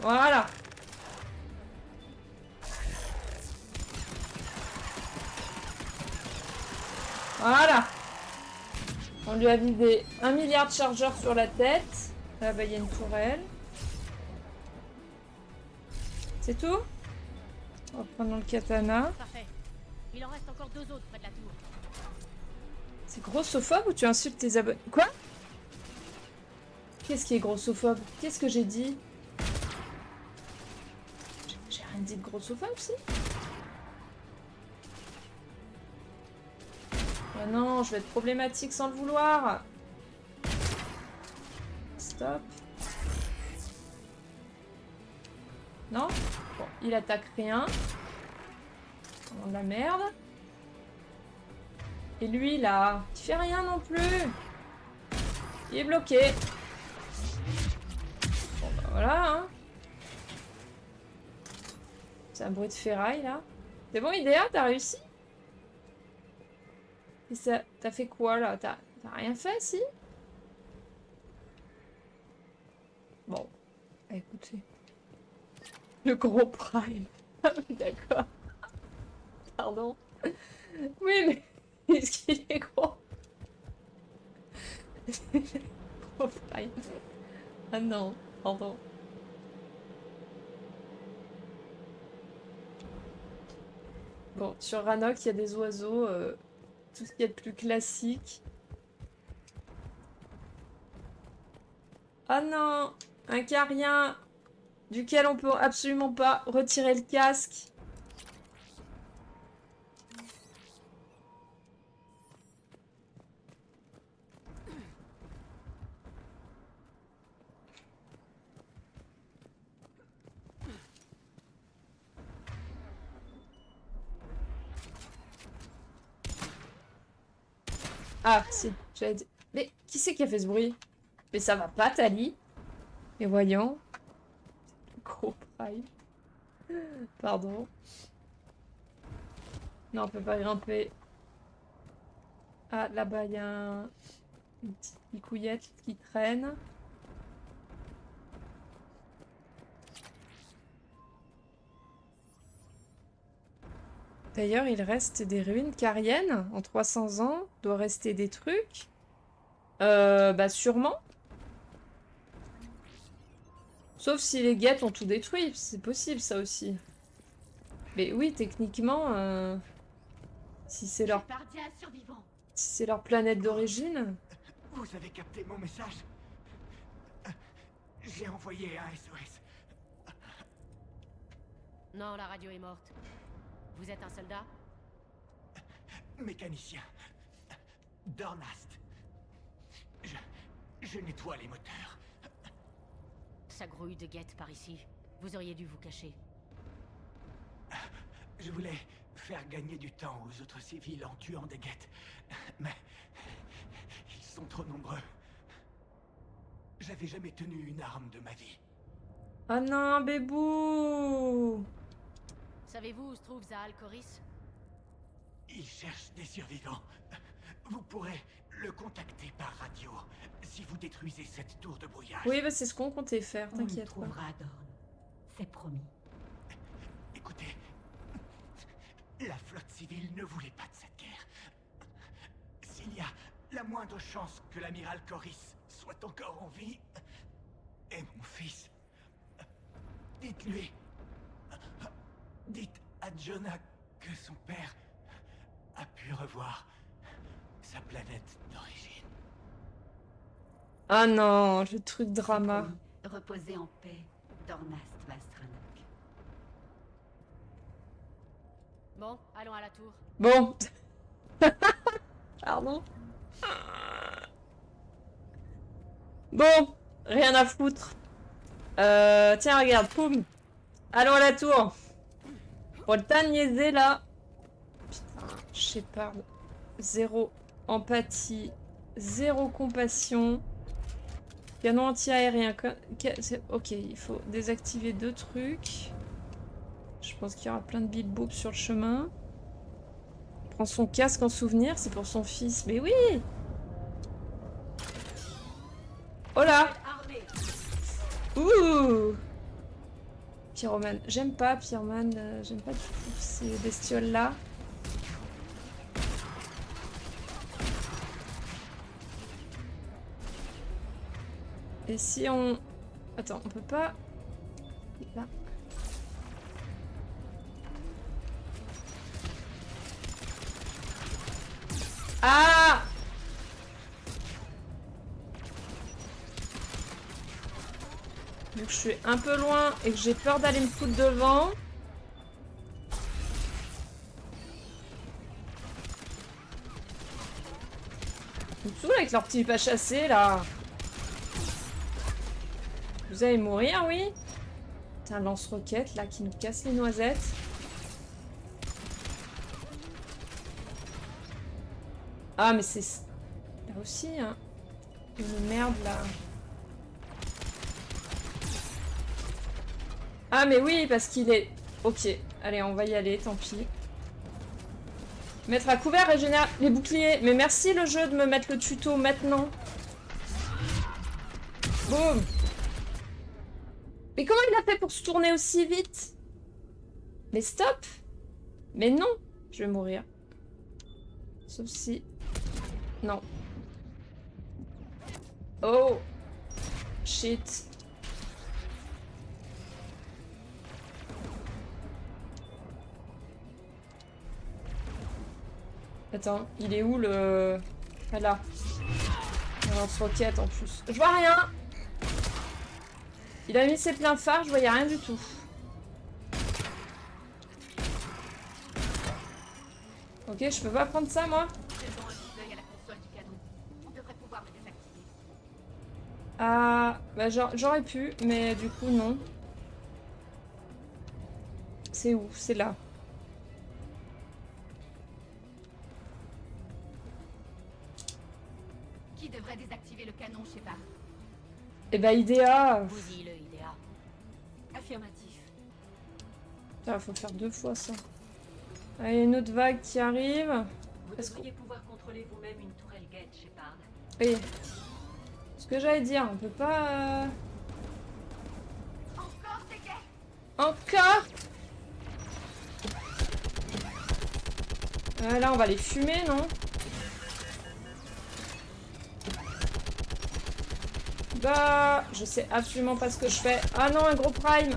Voilà. Voilà. On lui a vidé 1 milliard de chargeurs sur la tête. Là, bah, il y a une tourelle. C'est tout? Reprenons le katana. Parfait. Il en reste encore 2 autres près de la tour. C'est grossophobe ou tu insultes tes abonnés? Quoi? Qu'est-ce qui est grossophobe? Qu'est-ce que j'ai dit? J'ai rien dit de grossophobe, si? Oh non, je vais être problématique sans le vouloir. Stop. Non? Bon, il attaque rien. Oh, de la merde. Et lui, là, il fait rien non plus. Il est bloqué. Bon, bah voilà, hein. C'est un bruit de ferraille, là. C'est bon, Idea, t'as réussi? Et ça, t'as fait quoi, là? T'as rien fait, si? Bon, écoutez. Le gros prime. Ah oui, d'accord. Pardon. Oui, mais... Est-ce qu'il est gros? Gros prime. Ah non, pardon. Bon, sur Rannoch, il y a des oiseaux, tout ce qu'il y a de plus classique. Ah non, un carien duquel on peut absolument pas retirer le casque. Ah, si, j'avais dit... Mais qui c'est qui a fait ce bruit? Mais ça va pas, Tali? Et voyons. Gros prime. Pardon. Non, on peut pas grimper. Ah, là-bas, il y a une petite picouillette qui traîne. D'ailleurs, il reste des ruines cariennes. En 300 ans, doit rester des trucs. Bah sûrement. Sauf si les guettes ont tout détruit. C'est possible, ça aussi. Mais oui, techniquement, si c'est leur... Si c'est leur planète d'origine... Vous avez capté mon message? J'ai envoyé un SOS. Non, la radio est morte. Vous êtes un soldat? Mécanicien. Dornast. Je nettoie les moteurs. Ça grouille de guettes par ici. Vous auriez dû vous cacher. Je voulais faire gagner du temps aux autres civils en tuant des guettes. Mais ils sont trop nombreux. J'avais jamais tenu une arme de ma vie. Oh non, bébou! Savez-vous où se trouve Zahal Koris? Il cherche des survivants. Vous pourrez le contacter par radio si vous détruisez cette tour de brouillage. Oui, bah c'est ce qu'on comptait faire, On le t'inquiète pas. trouvera, Dorn. C'est promis. Écoutez, la flotte civile ne voulait pas de cette guerre. S'il y a la moindre chance que l'amiral Koris soit encore en vie, et mon fils, dites-lui, dites à Jonah que son père a pu revoir sa planète d'origine. Ah non, le truc drama. Reposez en paix, Dornast Valstranak. Bon, allons à la tour. Bon. Pardon. Bon, rien à foutre. Tiens, regarde, poum. Allons à la tour. Pour le temps de niaiser, là. Putain, Shepard. Zéro empathie. Zéro compassion. Canon anti-aérien. Ok, il faut désactiver 2 trucs. Je pense qu'il y aura plein de bip-boop sur le chemin. Il prend son casque en souvenir, c'est pour son fils. Mais oui! Oh là! Ouh! Pyromane. J'aime pas Pyromane. J'aime pas du tout ces bestioles-là. Et si on... Attends, on peut pas... Là. Ah! Vu que je suis un peu loin et que j'ai peur d'aller me foutre devant. Ils me saoulent avec leur petit pas chassé là. Vous allez mourir, oui? Putain, lance-roquette là qui nous casse les noisettes. Ah, mais c'est... Là aussi, hein. Une merde, là. Ah, mais oui, parce qu'il est... Ok. Allez, on va y aller, tant pis. Mettre à couvert, régénérer les boucliers. Mais merci, le jeu, de me mettre le tuto maintenant. Boum. Mais comment il a fait pour se tourner aussi vite? Mais stop. Mais non. Je vais mourir. Sauf si... Non. Oh. Shit. Attends, il est où le... Ah là. Un lance-roquette en plus. Je vois rien. Il a mis ses pleins phares, je voyais rien du tout. Ok, je peux pas prendre ça moi? Ah, bah j'aurais pu, mais du coup non. C'est où? C'est là. Qui devrait désactiver le canon, Shepard? Eh bah Idea. Bousille-le, Idea. Affirmatif. Putain, faut faire 2 fois ça. Allez, une autre vague qui arrive. Vous devriez pouvoir contrôler vous-même une tourelle Geth, Shepard. Oui. Ce que j'allais dire, on peut pas... Encore des Geth! Encore? Là, on va les fumer, non? Bah, je sais absolument pas ce que je fais. Ah non, un gros prime!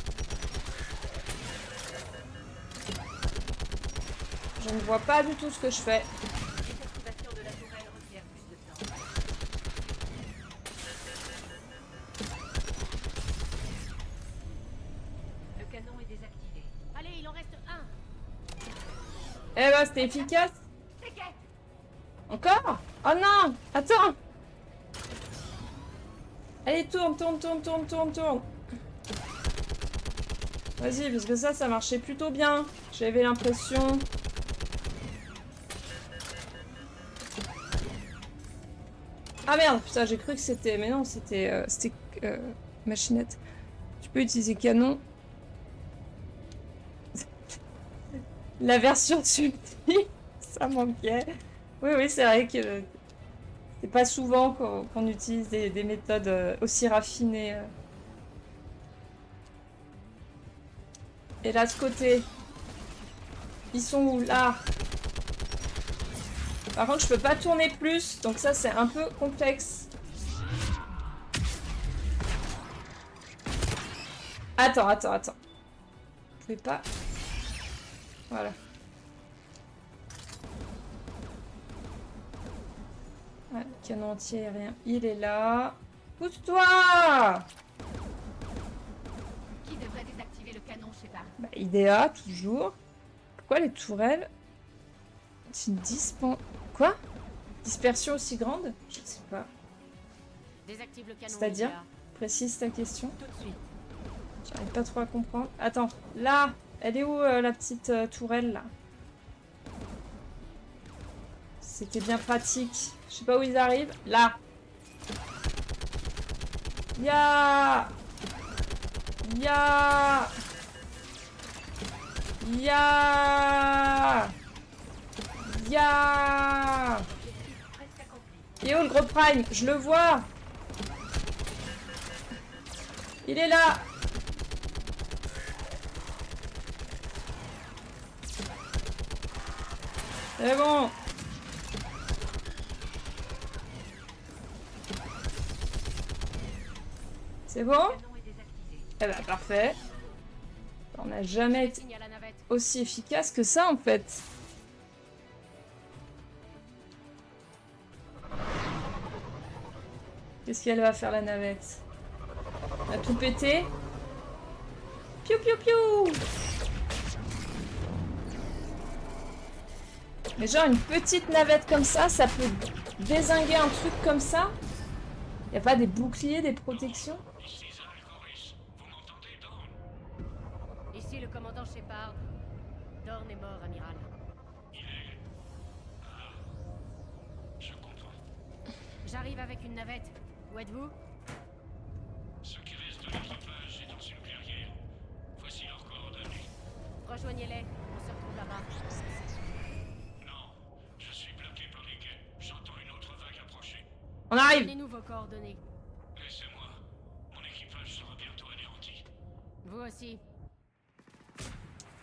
Je ne vois pas du tout ce que je fais. L'activation de la tourelle requiert plus de temps. Le canon est désactivé. Allez, il en reste un. Eh bah, c'était efficace. C'est Geth! Encore? Oh non! Attends! Allez, tourne, tourne, tourne, tourne, tourne, tourne. Vas-y, parce que ça marchait plutôt bien. J'avais l'impression. Ah merde, putain, j'ai cru que c'était... Mais non, c'était machinette. Tu peux utiliser canon. La version subtile, ça manquait. Oui, oui, c'est vrai que c'est pas souvent qu'on utilise des méthodes aussi raffinées. Et là, de ce côté, ils sont où? Là. Par contre, je peux pas tourner plus, donc ça, c'est un peu complexe. Attends. Vous pouvez pas... Voilà. Ouais, canon entier, rien. Il est là. Pousse-toi! Qui devrait désactiver le canon, je sais pas. Bah, Idea, toujours. Pourquoi les tourelles? C'est une Quoi? Dispersion aussi grande? Je ne sais pas. Désactive le canon. C'est-à-dire? Précise ta question. Tout de suite. J'arrive pas trop à comprendre. Attends, là! Elle est où la petite tourelle là? C'était bien pratique. Je sais pas où ils arrivent. Là! Ya! Et où le gros prime? Je le vois! Il est là! C'est bon! C'est bon? Eh ben parfait. On n'a jamais été aussi efficace que ça en fait. Qu'est-ce qu'elle va faire la navette? Elle a tout pété. Piou piou piou! Mais genre une petite navette comme ça peut dézinguer un truc comme ça? Y a pas des boucliers, des protections? Ici le commandant Shepard. Dorn est mort, amiral. Je comprends. J'arrive avec une navette. Où êtes-vous? Ce qui reste de l'équipage est dans une clairière. Voici leurs coordonnées. Rejoignez-les. On se retrouve là-bas. Non, je suis bloqué par les guets. J'entends une autre vague approcher. On arrive! Donnez-nous vos coordonnées. Laissez-moi. Mon équipage sera bientôt anéanti. Vous aussi.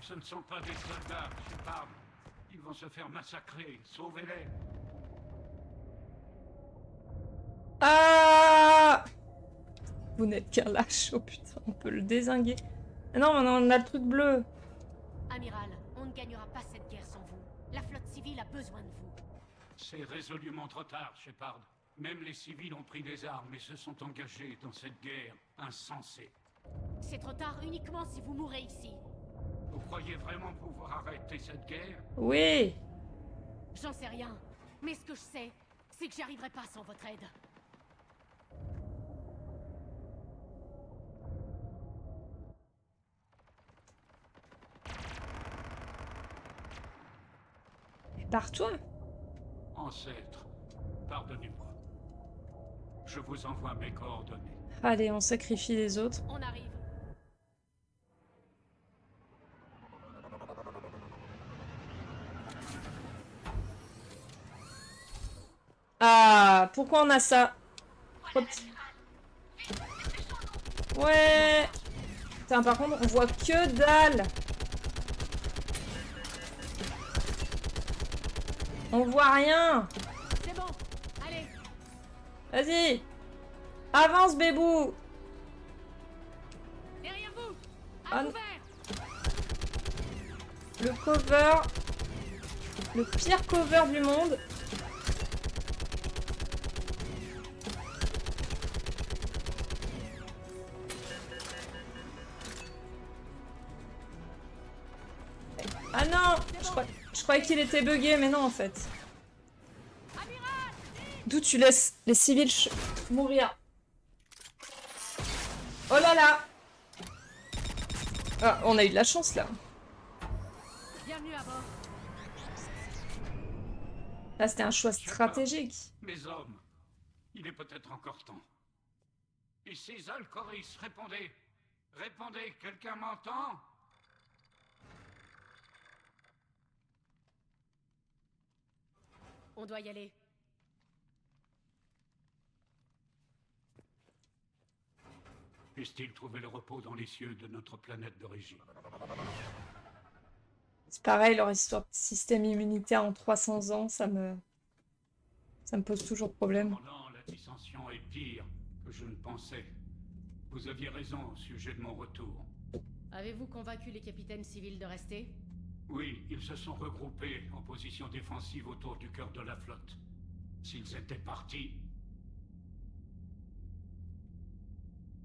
Ce ne sont pas des soldats, Shepard. Ils vont se faire massacrer. Sauvez-les. Ah! Vous n'êtes qu'un lâche, oh putain, on peut le dézinguer. Ah non, maintenant on a le truc bleu. Amiral, on ne gagnera pas cette guerre sans vous. La flotte civile a besoin de vous. C'est résolument trop tard, Shepard. Même les civils ont pris des armes et se sont engagés dans cette guerre insensée. C'est trop tard uniquement si vous mourrez ici. Vous croyez vraiment pouvoir arrêter cette guerre? Oui. J'en sais rien. Mais ce que je sais, c'est que j'y arriverai pas sans votre aide. Pars-toi. Ancêtre, pardonnez-moi. Je vous envoie mes coordonnées. Allez, on sacrifie les autres. On arrive. Ah, pourquoi on a ça? Ouais. Putain, par contre, on voit que dalle. On voit rien. C'est bon. Allez. Vas-y. Avance, bébou. Derrière vous. Ah, À couvert. le cover. Le pire cover du monde. Ah non, je croyais qu'il était bugué, mais non en fait. D'où tu laisses les civils mourir. Oh là là. Ah, on a eu de la chance là. Bienvenue à bord. Là c'était un choix stratégique. Mes hommes, Il est peut-être encore temps. Ici Zalcoris, répondez. Répondez, quelqu'un m'entend? On doit y aller. Puisse-t-il trouver le repos dans les cieux de notre planète d'origine? C'est pareil, leur histoire de système immunitaire en 300 ans, ça me pose toujours problème. Cependant, la dissension est pire que je ne pensais. Vous aviez raison au sujet de mon retour. Avez-vous convaincu les capitaines civils de rester? Oui, ils se sont regroupés en position défensive autour du cœur de la flotte. S'ils étaient partis,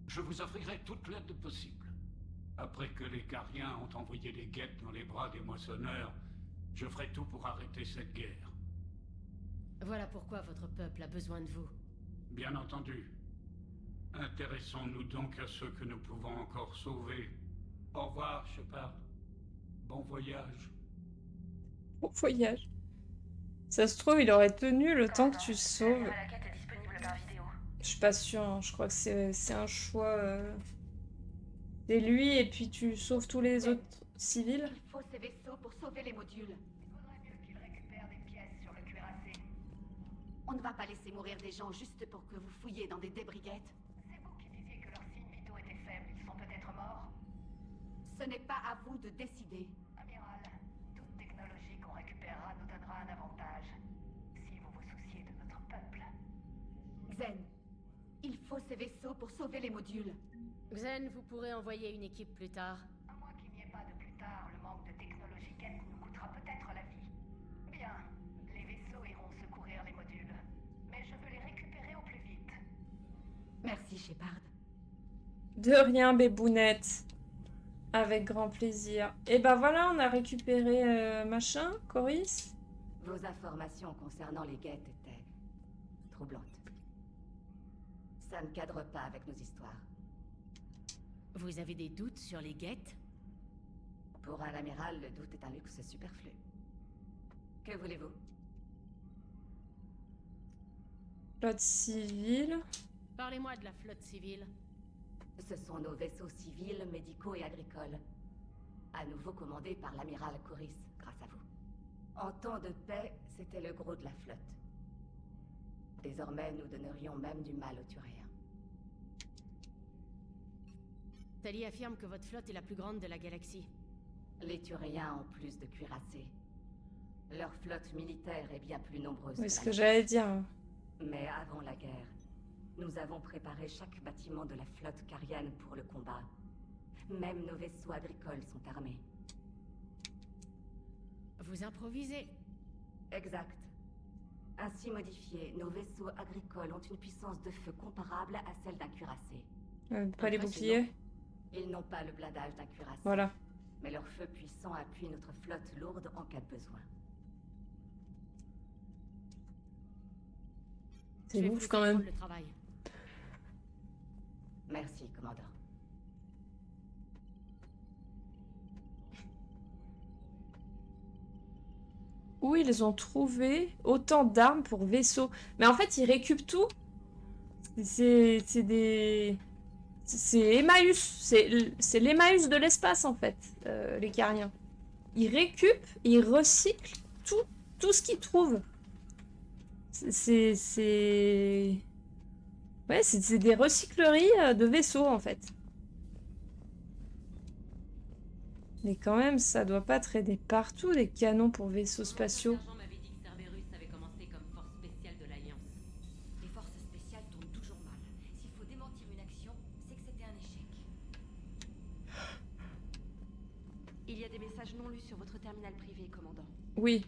je vous offrirais toute l'aide possible. Après que les Cariens ont envoyé les guettes dans les bras des moissonneurs, je ferai tout pour arrêter cette guerre. Voilà pourquoi votre peuple a besoin de vous. Bien entendu. Intéressons-nous donc à ceux que nous pouvons encore sauver. Au revoir, Shepard. Bon voyage. Bon voyage. Ça se trouve, il aurait tenu le temps que tu sauves. La quête est disponible par vidéo. Je suis pas sûre, hein. Je crois que c'est un choix. C'est lui et puis tu sauves tous les autres civils. Il faut ces vaisseaux pour sauver les modules. Il faudrait mieux qu'il récupère des pièces sur le cuirassé. On ne va pas laisser mourir des gens juste pour que vous fouilliez dans des débriguettes. C'est vous qui disiez que leurs signes vitaux étaient faibles. Ils sont peut-être morts. Ce n'est pas à vous de décider. Amiral, toute technologie qu'on récupérera nous donnera un avantage. Si vous vous souciez de notre peuple. Xen, il faut ces vaisseaux pour sauver les modules. Xen, vous pourrez envoyer une équipe plus tard. À moins qu'il n'y ait pas de plus tard, le manque de technologie Geth nous coûtera peut-être la vie. Bien, les vaisseaux iront secourir les modules. Mais je veux les récupérer au plus vite. Merci, Shepard. De rien, bébounette. Avec grand plaisir. Et ben voilà, on a récupéré machin, Coris. Vos informations concernant les Geth étaient troublantes. Ça ne cadre pas avec nos histoires. Vous avez des doutes sur les Geth? Pour un amiral, le doute est un luxe superflu. Que voulez-vous? Flotte civile. Parlez-moi de la flotte civile. Ce sont nos vaisseaux civils, médicaux et agricoles. À nouveau commandés par l'amiral Coris, grâce à vous. En temps de paix, c'était le gros de la flotte. Désormais, nous donnerions même du mal aux Turiens. Tali affirme que votre flotte est la plus grande de la galaxie. Les Turiens ont plus de cuirassés. Leur flotte militaire est bien plus nombreuse. Oui, ce que j'allais dire. Mais avant la guerre, nous avons préparé chaque bâtiment de la flotte carienne pour le combat. Même nos vaisseaux agricoles sont armés. Vous improvisez? Exact. Ainsi modifiés, nos vaisseaux agricoles ont une puissance de feu comparable à celle d'un cuirassé. Pas les boucliers? Ils n'ont pas le blindage d'un cuirassé. Voilà. Mais leur feu puissant appuie notre flotte lourde en cas de besoin. C'est ouf quand même. Le travail. Merci, commandant. Où ils ont trouvé autant d'armes pour vaisseaux? Mais en fait, ils récupent tout. C'est des... C'est Emmaüs. C'est l'Emmaüs de l'espace, en fait, les Cariens. Ils récupent, ils recyclent tout ce qu'ils trouvent. Ouais, c'est des recycleries de vaisseaux, en fait. Mais quand même, ça doit pas traîner partout, des canons pour vaisseaux spatiaux. L'agent m'avait dit que Cerberus avait commencé comme force spéciale de l'Alliance. Les forces spéciales tournent toujours mal. S'il faut démentir une action, c'est que c'était un échec. Il y a des messages non lus sur votre terminal privé, commandant. Oui.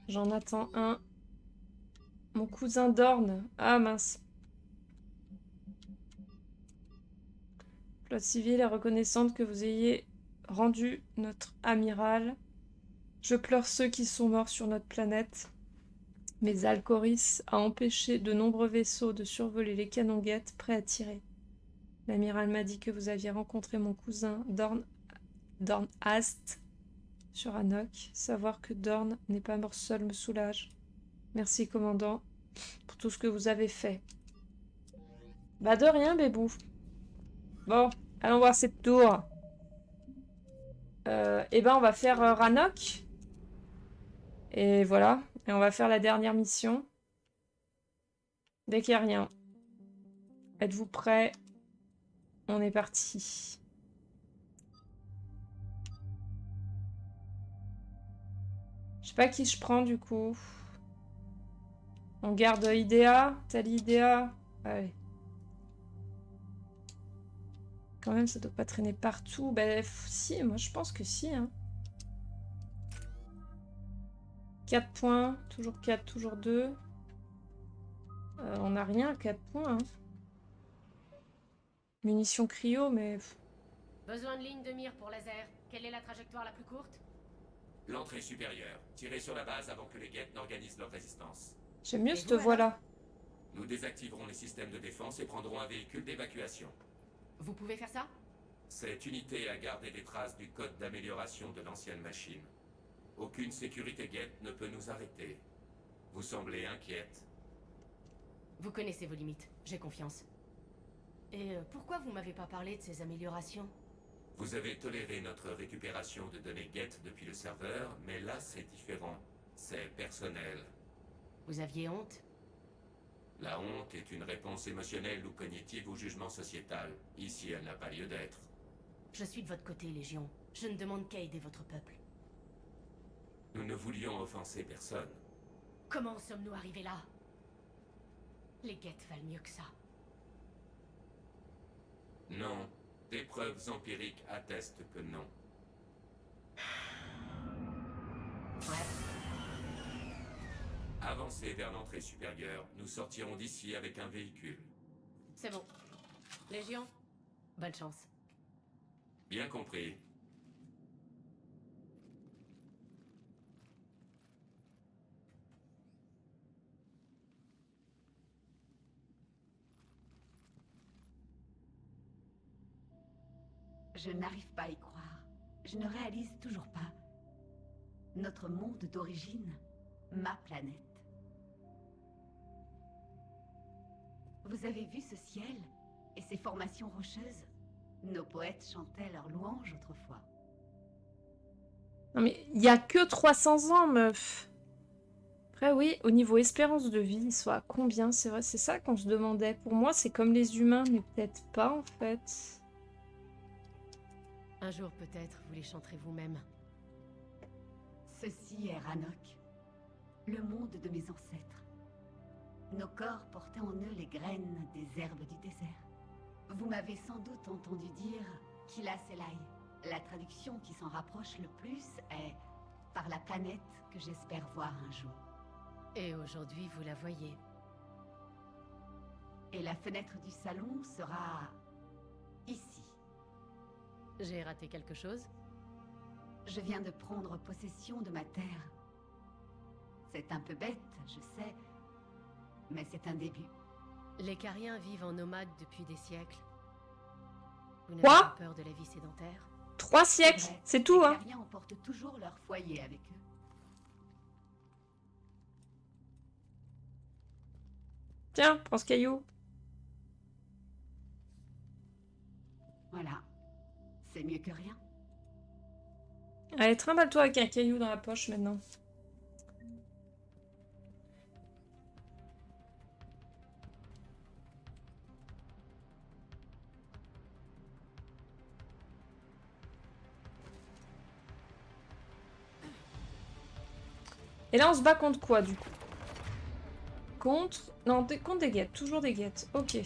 J'en attends un. Mon cousin Dorn. Ah mince. Flotte civile est reconnaissante que vous ayez rendu notre amiral. Je pleure ceux qui sont morts sur notre planète. Mais Zalcoris a empêché de nombreux vaisseaux de survoler les canons Geth prêts à tirer. L'amiral m'a dit que vous aviez rencontré mon cousin Dorn Ast sur Anok. Savoir que Dorn n'est pas mort seul me soulage. Merci, commandant. pour tout ce que vous avez fait. Bah de rien, bébou. Bon, allons voir cette tour. Et ben on va faire Rannoch. Et voilà. Et on va faire la dernière mission. Dès qu'il n'y a rien. Êtes-vous prêts? On est parti. Je sais pas qui je prends du coup. On garde Idea. Tali Idea. Allez. Quand même, ça doit pas traîner partout. Bah, si, moi je pense que si. Hein. 4 points. Toujours 4, toujours 2. On n'a rien à 4 points. Hein. Munitions cryo, mais... Besoin de ligne de mire pour laser. Quelle est la trajectoire la plus courte? L'entrée supérieure. Tirez sur la base avant que les guettes n'organisent leur résistance. J'aime mieux cette voie-là. Nous désactiverons les systèmes de défense et prendrons un véhicule d'évacuation. Vous pouvez faire ça? Cette unité a gardé des traces du code d'amélioration de l'ancienne machine. Aucune sécurité guette ne peut nous arrêter. Vous semblez inquiète. Vous connaissez vos limites, j'ai confiance. Et pourquoi vous m'avez pas parlé de ces améliorations? Vous avez toléré notre récupération de données guette depuis le serveur, mais là c'est différent. C'est personnel. Vous aviez honte? La honte est une réponse émotionnelle ou cognitive au jugement sociétal. Ici, elle n'a pas lieu d'être. Je suis de votre côté, Légion. Je ne demande qu'à aider votre peuple. Nous ne voulions offenser personne. Comment sommes-nous arrivés là? Les guettes valent mieux que ça. Non. Des preuves empiriques attestent que non. Avancez vers l'entrée supérieure. Nous sortirons d'ici avec un véhicule. C'est bon. Légion, bonne chance. Bien compris. Je n'arrive pas à y croire. Je ne réalise toujours pas. Notre monde d'origine, ma planète. Vous avez vu ce ciel et ces formations rocheuses? Nos poètes chantaient leurs louanges autrefois. Non mais il n'y a que 300 ans, meuf. Après oui, au niveau espérance de vie, ils sont à combien? C'est vrai, c'est ça qu'on se demandait. Pour moi, c'est comme les humains, mais peut-être pas en fait. Un jour peut-être, vous les chanterez vous-même. Ceci est Rannoch, le monde de mes ancêtres. Nos corps portaient en eux les graines des herbes du désert. Vous m'avez sans doute entendu dire Kila Selai. La traduction qui s'en rapproche le plus est « par la planète que j'espère voir un jour ». Et aujourd'hui, vous la voyez. Et la fenêtre du salon sera ici. J'ai raté quelque chose? Je viens de prendre possession de ma terre. C'est un peu bête, je sais, mais c'est un début. Les Cariens vivent en nomade depuis des siècles. Vous n'avez Quoi? pas peur de la vie sédentaire? 3 siècles, c'est tout, hein. Les Cariens emportent toujours leur foyer avec eux. Tiens, prends ce caillou. Voilà. C'est mieux que rien. Allez, trimballe-toi avec un caillou dans la poche maintenant. Et là, on se bat contre quoi, du coup? Contre... Non, contre des guettes. Toujours des guettes. Ok.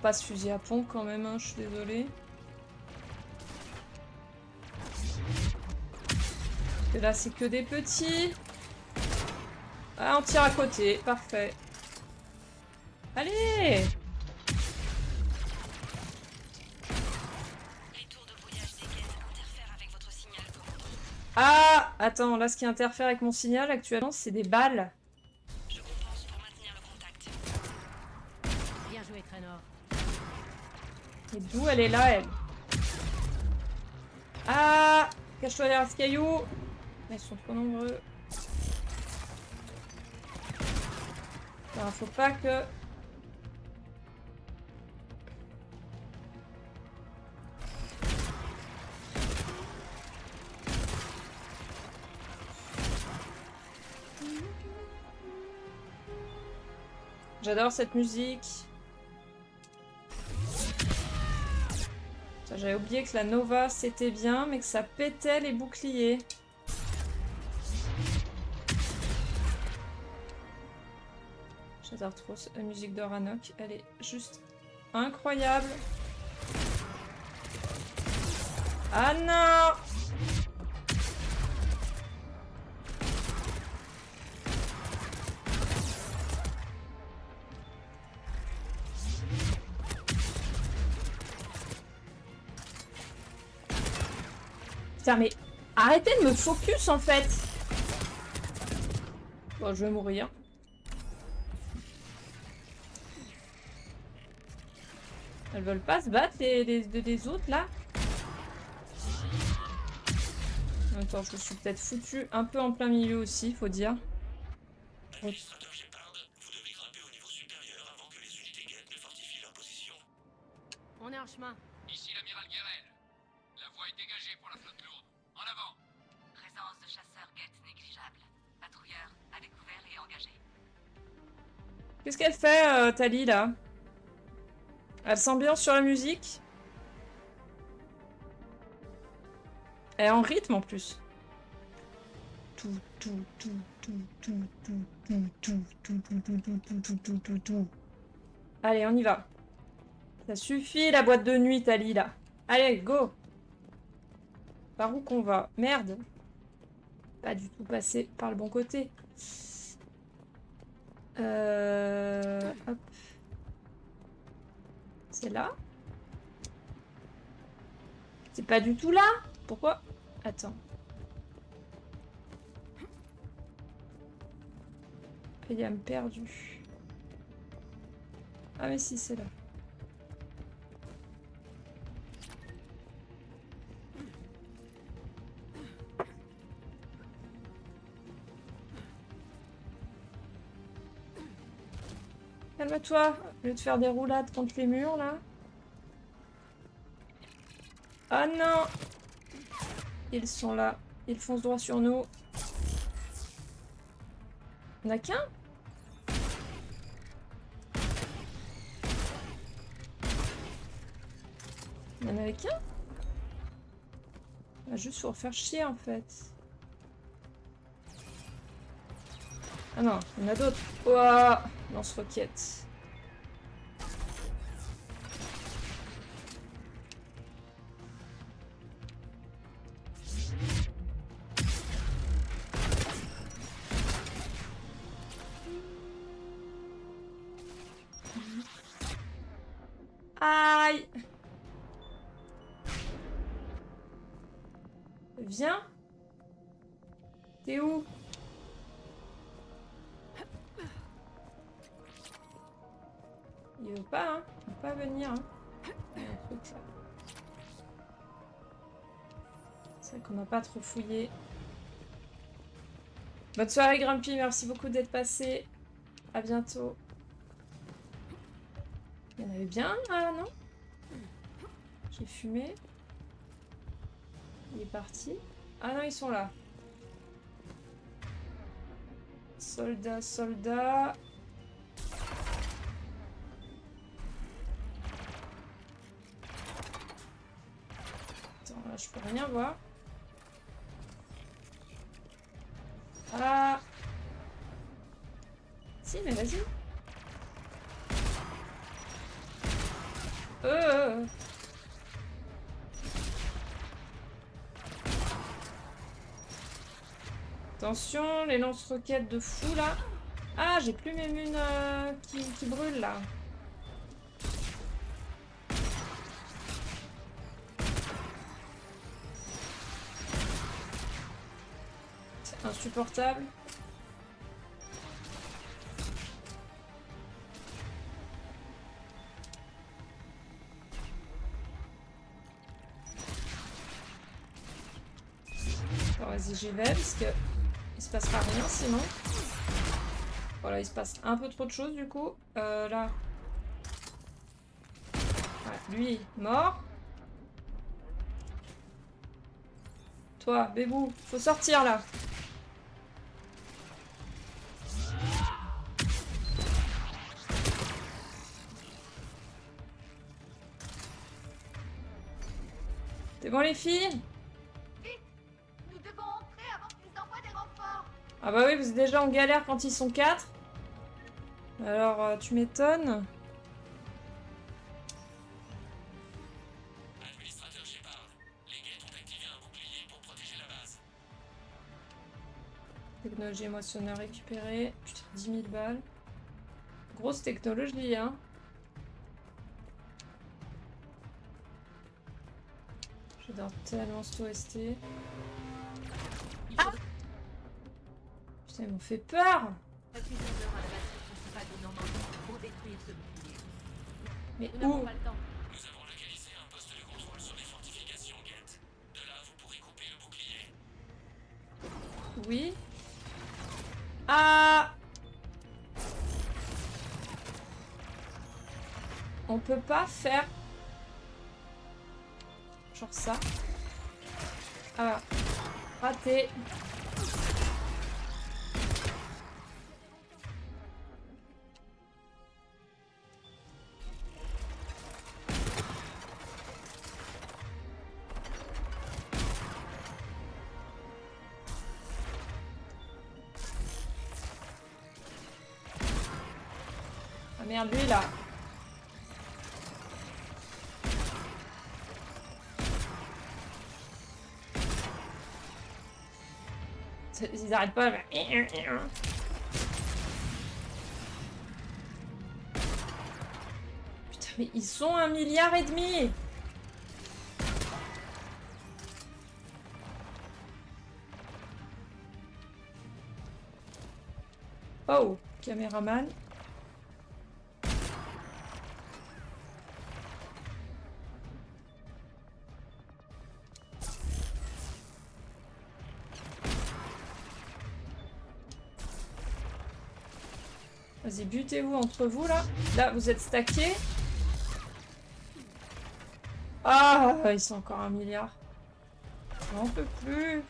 Pas ce fusil à pompe quand même, hein, je suis désolée. Et là, c'est que des petits. Ah, on tire à côté. Parfait. Allez! Ah! Attends, là, ce qui interfère avec mon signal actuellement, c'est des balles. Bien joué, Trainor. Et d'où elle est là, elle? Ah! Cache-toi derrière ce caillou. Ils sont trop nombreux. Alors, faut pas que... J'adore cette musique. J'avais oublié que la Nova c'était bien, mais que ça pétait les boucliers. J'adore trop la musique de Rannoch, elle est juste incroyable. Ah non! Putain, mais arrêtez de me focus en fait. Bon, je vais mourir. Elles veulent pas se battre les autres là. En même temps, je me suis peut-être foutu un peu en plein milieu aussi, faut dire. On est en chemin. Ici l'amiral Guérel. La voie est dégagée pour la flotte lourde. En avant. Présence de chasseurs Geth négligeable. Patrouilleur à découvert et engagé. Qu'est-ce qu'elle fait, Tali, là? Elle s'ambiance sur la musique. Elle est en rythme, en plus. Allez, on y va. Ça suffit, la boîte de nuit, Tali, là. Allez, go. Par où qu'on va? Merde. Pas du tout passé par le bon côté. Hop. C'est là? C'est pas du tout là? Pourquoi? Attends. Payam perdu. Ah mais si, c'est là. Calme-toi, au lieu de faire des roulades contre les murs là. Ah non! Ils sont là. Ils foncent droit sur nous. Il n'y en a qu'un? Il y en avait qu'un? Juste pour faire chier en fait. Ah non, il y en a d'autres. Ouah, lance-roquette. Aïe! Viens! T'es où? Il veut pas, hein? Il veut pas venir, hein? Il y a un truc là. C'est vrai qu'on n'a pas trop fouillé. Bonne soirée Grumpy, merci beaucoup d'être passé. À bientôt. Il y en avait bien un là, non? J'ai fumé. Il est parti. Ah non, ils sont là. Soldats, soldats. Attends, là, je peux rien voir. Ah. Si, mais vas-y. Attention, les lance-roquettes de fou là. Ah, j'ai plus mes munes qui brûlent là. C'est insupportable. vas-y, j'y vais, parce que il se passera rien sinon. Voilà, il se passe un peu trop de choses du coup. Là. Ouais, lui, mort. Toi, Bébou, faut sortir là. C'est bon les filles? Nous devons entrer avant qu'ils envoient des renforts. Ah bah oui, vous êtes déjà en galère quand ils sont 4. Alors, tu m'étonnes. Administrateur Shepard, les Geth ont activé un bouclier pour protéger la base. Technologie émotionnelle récupérée. Putain, 10 000 balles. Grosse technologie, hein. J'adore tellement cet OST. Ah, putain, ils m'ont fait peur. Mais où? Nous avons localisé un poste de contrôle sur les fortifications Geth. De là, vous pourrez couper le bouclier. Oui. Ah! On peut pas faire... genre ça. Ah, raté. Ah merde, lui là. Ils arrêtent pas. Putain, mais ils sont 1,5 milliard. Oh, caméraman. Vas-y, butez-vous entre vous, là. Là, vous êtes stackés. Ah, ils sont encore 1 milliard. J'en peux plus.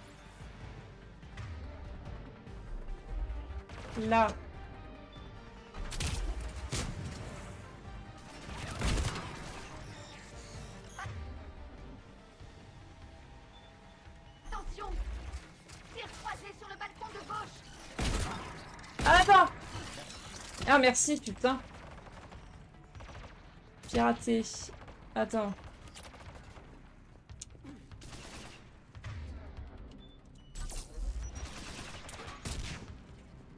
Là. Attention! Tir croisé sur le balcon de gauche! Ah, attends! Ah, merci, putain. Piraté. Attends.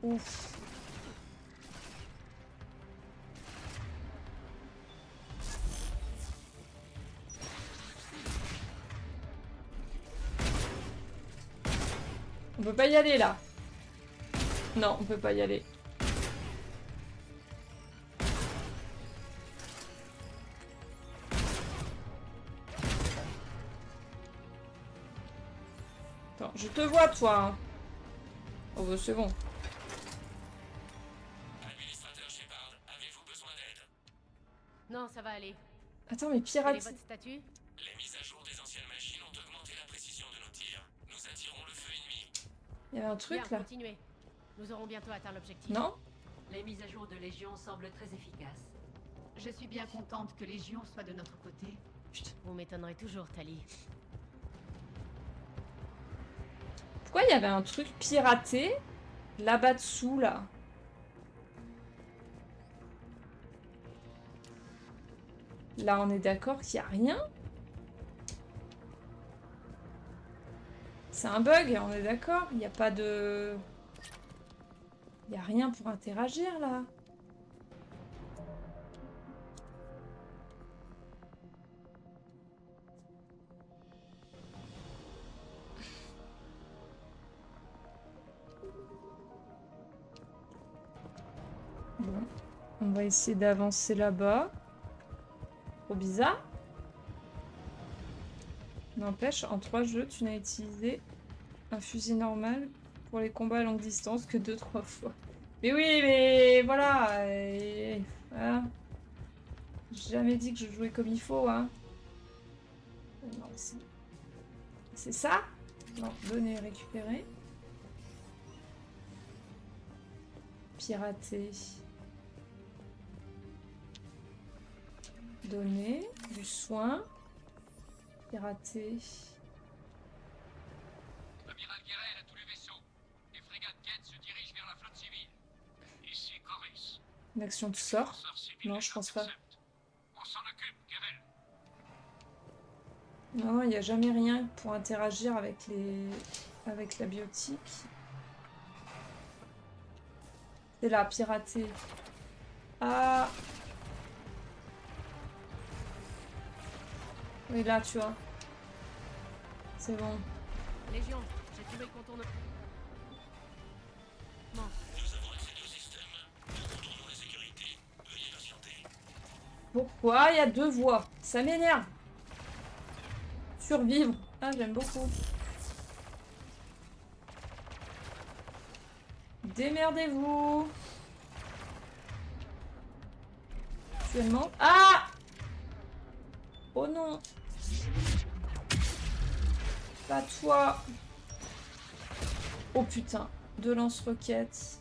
Ouf. On peut pas y aller là. Non, on peut pas y aller. Attends, je te vois toi. Hein. Oh bah c'est bon. Administrateur Shepard, avez-vous besoin d'aide? Non, ça va aller. Attends, mais Quel pirate. est votre statut? Les mises à jour des anciennes machines ont augmenté la précision de nos tirs. Nous attirons le feu ennemi. Il y avait un truc Bien, là. continuez. Nous aurons bientôt atteint l'objectif. Non? Les mises à jour de Légion semblent très efficaces. Je suis bien contente que Légion soit de notre côté. Vous m'étonnerez toujours, Tali. Pourquoi il y avait un truc piraté là-bas dessous là? Là on est d'accord qu'il n'y a rien? C'est un bug, on est d'accord? Il n'y a pas de... Il n'y a rien pour interagir là. Bon, on va essayer d'avancer là-bas. Trop bizarre. N'empêche, en 3 jeux, tu n'as utilisé un fusil normal pour les combats à longue distance que 2-3 fois. Mais oui, mais voilà. Voilà. J'ai jamais dit que je jouais comme il faut, hein. Non, c'est ça? Non, donner, récupérer. Pirater. Donner. Du soin. Pirater. Amiral Guérel à tous les vaisseaux. Les frégates Geth se dirigent vers la flotte civile. Ici Coris. Une action de sort? Non, je pense pas. On s'en occupe, Guérel. Non, il n'y a jamais rien pour interagir avec la biotique. C'est là, pirater. Ah! Oui, là, tu vois. C'est bon. Légion, j'ai trouvé le contournement. Nous avons accédé au système. Nous contournons la sécurité. Veuillez patienter. Pourquoi il y a 2 voix? Ça m'énerve. Survivre. Ah, j'aime beaucoup. Démerdez-vous. Actuellement. Ah! Oh non. Pas toi. Oh putain. 2 lance-roquettes.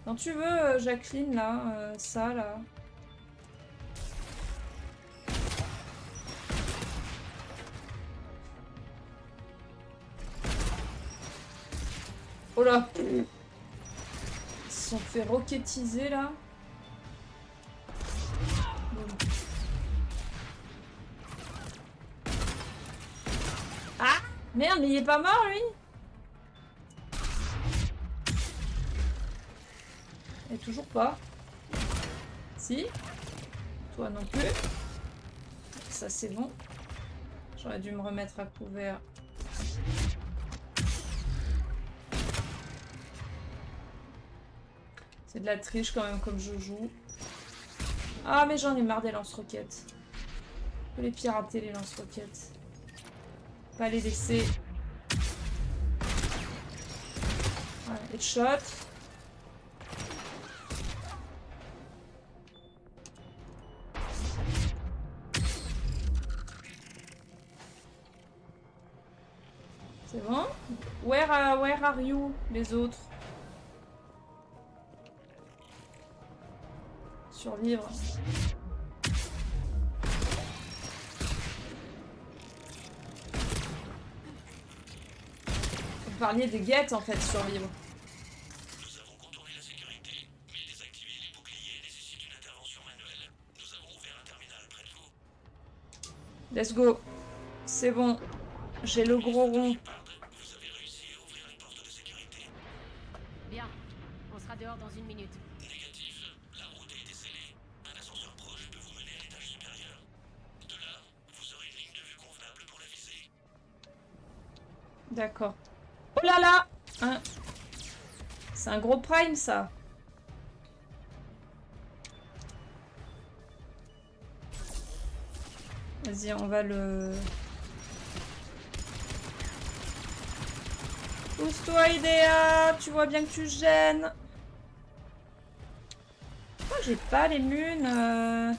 Quand tu veux, Jacqueline, là, ça, là. Oh là! Ils se sont fait roquettiser, là. Bon. Ah! Merde, mais il est pas mort, lui? Et toujours pas. Si. Toi non plus. Ça c'est bon. J'aurais dû me remettre à couvert. C'est de la triche quand même comme je joue. Ah mais j'en ai marre des lance-roquettes. Faut les pirater les lance-roquettes. Pas les laisser. Voilà, headshot. C'est bon? Where are you, les autres? Survivre. Vous parliez des guettes en fait, survivre. Nous avons contourné la sécurité, mais désactiver les boucliers nécessite une intervention manuelle. Nous avons ouvert un terminal près de vous. Let's go. C'est bon. J'ai le gros rond. Bien. On sera dehors dans 1 minute. Négatif. La route est décellée. Un ascenseur proche peut vous mener à l'étage supérieur. De là, vous aurez une ligne de vue convenable pour la visée. D'accord. Oh là là hein. C'est un gros prime, ça. Vas-y, on va le... Pousse-toi, Idea. Tu vois bien que tu gênes. Pourquoi j'ai pas les munes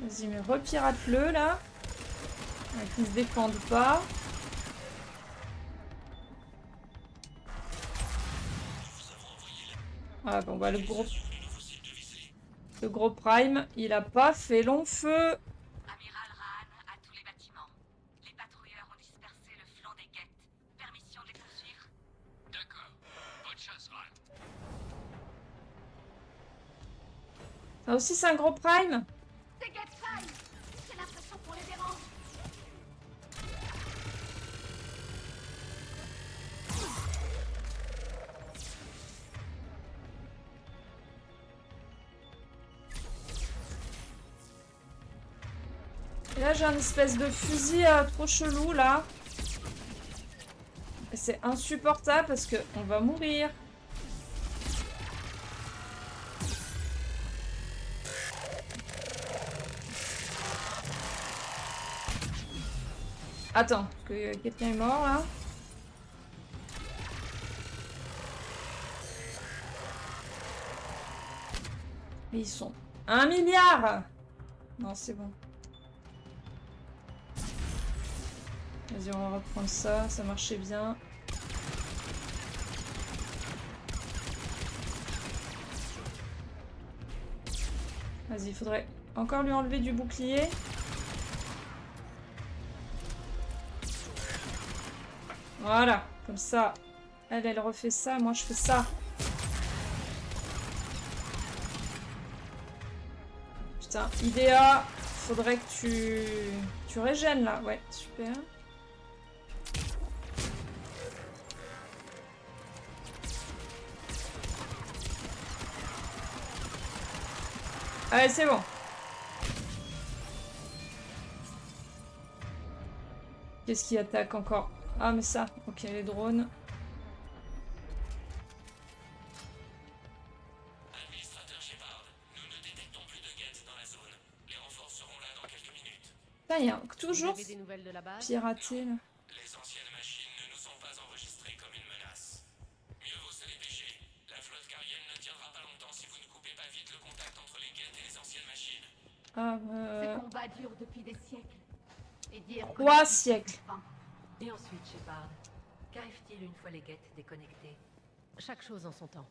Vas-y, mais repirate-le, là. Qu'ils se défendent pas. Ah bon, bah le gros prime, il a pas fait long feu. Amiral Raan à tous les bâtiments. Les patrouilleurs ont dispersé le flanc des guettes. Permission de les poursuivre? D'accord. Bonne chasse, Raan. Ça aussi, c'est un gros prime. Des guettes prime. J'ai l'impression qu'on les dérange. Et là, j'ai un espèce de fusil trop chelou, là. c'est insupportable parce que on va mourir. Attends, parce que quelqu'un est mort là. Et ils sont 1 milliard. Non, c'est bon. Vas-y, on va reprendre ça, ça marchait bien. Vas-y, il faudrait encore lui enlever du bouclier. Voilà, comme ça. Elle refait ça, moi je fais ça. Putain, Idea, faudrait que tu régènes là. Ouais, super. Allez, c'est bon. Qu'est-ce qui attaque encore? Ah, mais ça. Ok, les drones. Administrateur Shepard, nous ne détectons plus de Geth dans la zone. Les renforts seront là dans quelques minutes. Putain, il y a toujours Vous avez des nouvelles de la base? piraté là. Les anciennes machines ne nous sont pas enregistrées comme une menace. Mieux vaut se dépêcher. La flotte carienne ne tiendra pas longtemps si vous ne coupez pas vite le contact entre les Geth et les anciennes machines. Ah, Ce combat dure depuis des siècles. Et dire 3 siècles. Et ensuite, Shepard, qu'arrive-t-il une fois les Geth déconnectés? Chaque chose en son temps.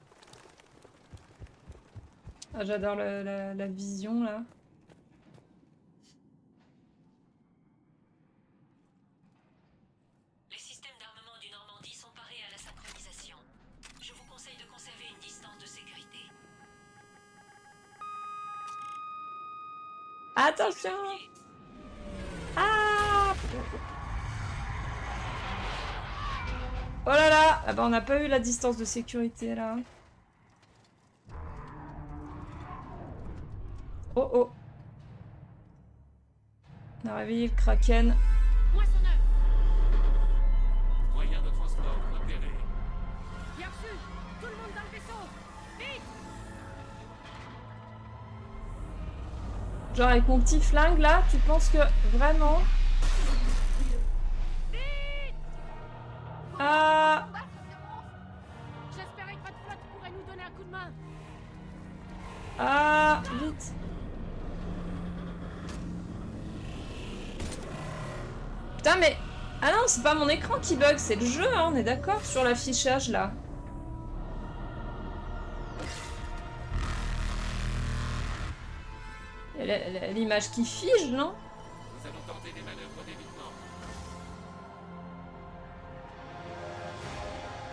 Ah, j'adore la vision là. Les systèmes d'armement du Normandie sont parés à la synchronisation. Je vous conseille de conserver une distance de sécurité. Attention! Ah! Oh là là! Ah bah on n'a pas eu la distance de sécurité là. Oh oh! On a réveillé le Kraken. Moyen de transport repéré. Bien reçu! Tout le monde dans le vaisseau! Vite! Genre avec mon petit flingue là, tu penses que vraiment... Ah! J'espérais que votre flotte pourrait nous donner un coup de main. Ah! Vite! Putain mais... Ah non, c'est pas mon écran qui bug, c'est le jeu, hein, on est d'accord sur l'affichage là. L'image qui fige, non? Nous allons tenter des manœuvres d'évitement.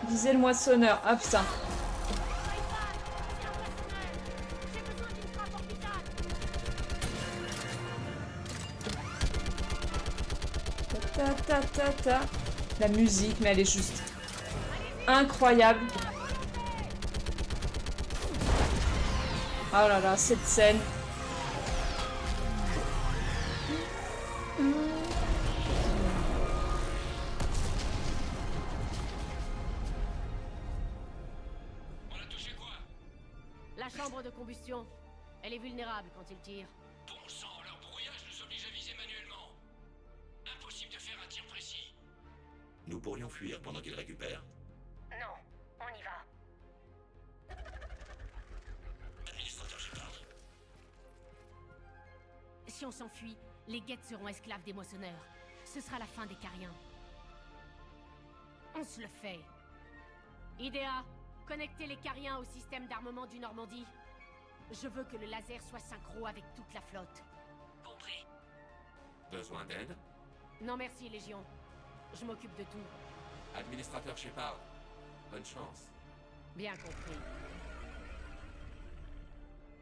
Visez le moissonneur. Ah putain. Ta ta ta ta. La musique, mais elle est juste incroyable. Oh là là, cette scène. La chambre de combustion. Elle est vulnérable quand il tire. Bon sang, leur brouillage nous oblige à viser manuellement. Impossible de faire un tir précis. Nous pourrions fuir pendant qu'il récupère. Non, on y va. Administrateur Shepard. Si on s'enfuit, les Geth seront esclaves des moissonneurs. Ce sera la fin des Cariens. On se le fait. Idea, connectez les Cariens au système d'armement du Normandie. Je veux que le laser soit synchro avec toute la flotte. Compris. Besoin d'aide? Non merci, Légion. Je m'occupe de tout. Administrateur Shepard, bonne chance. Bien compris.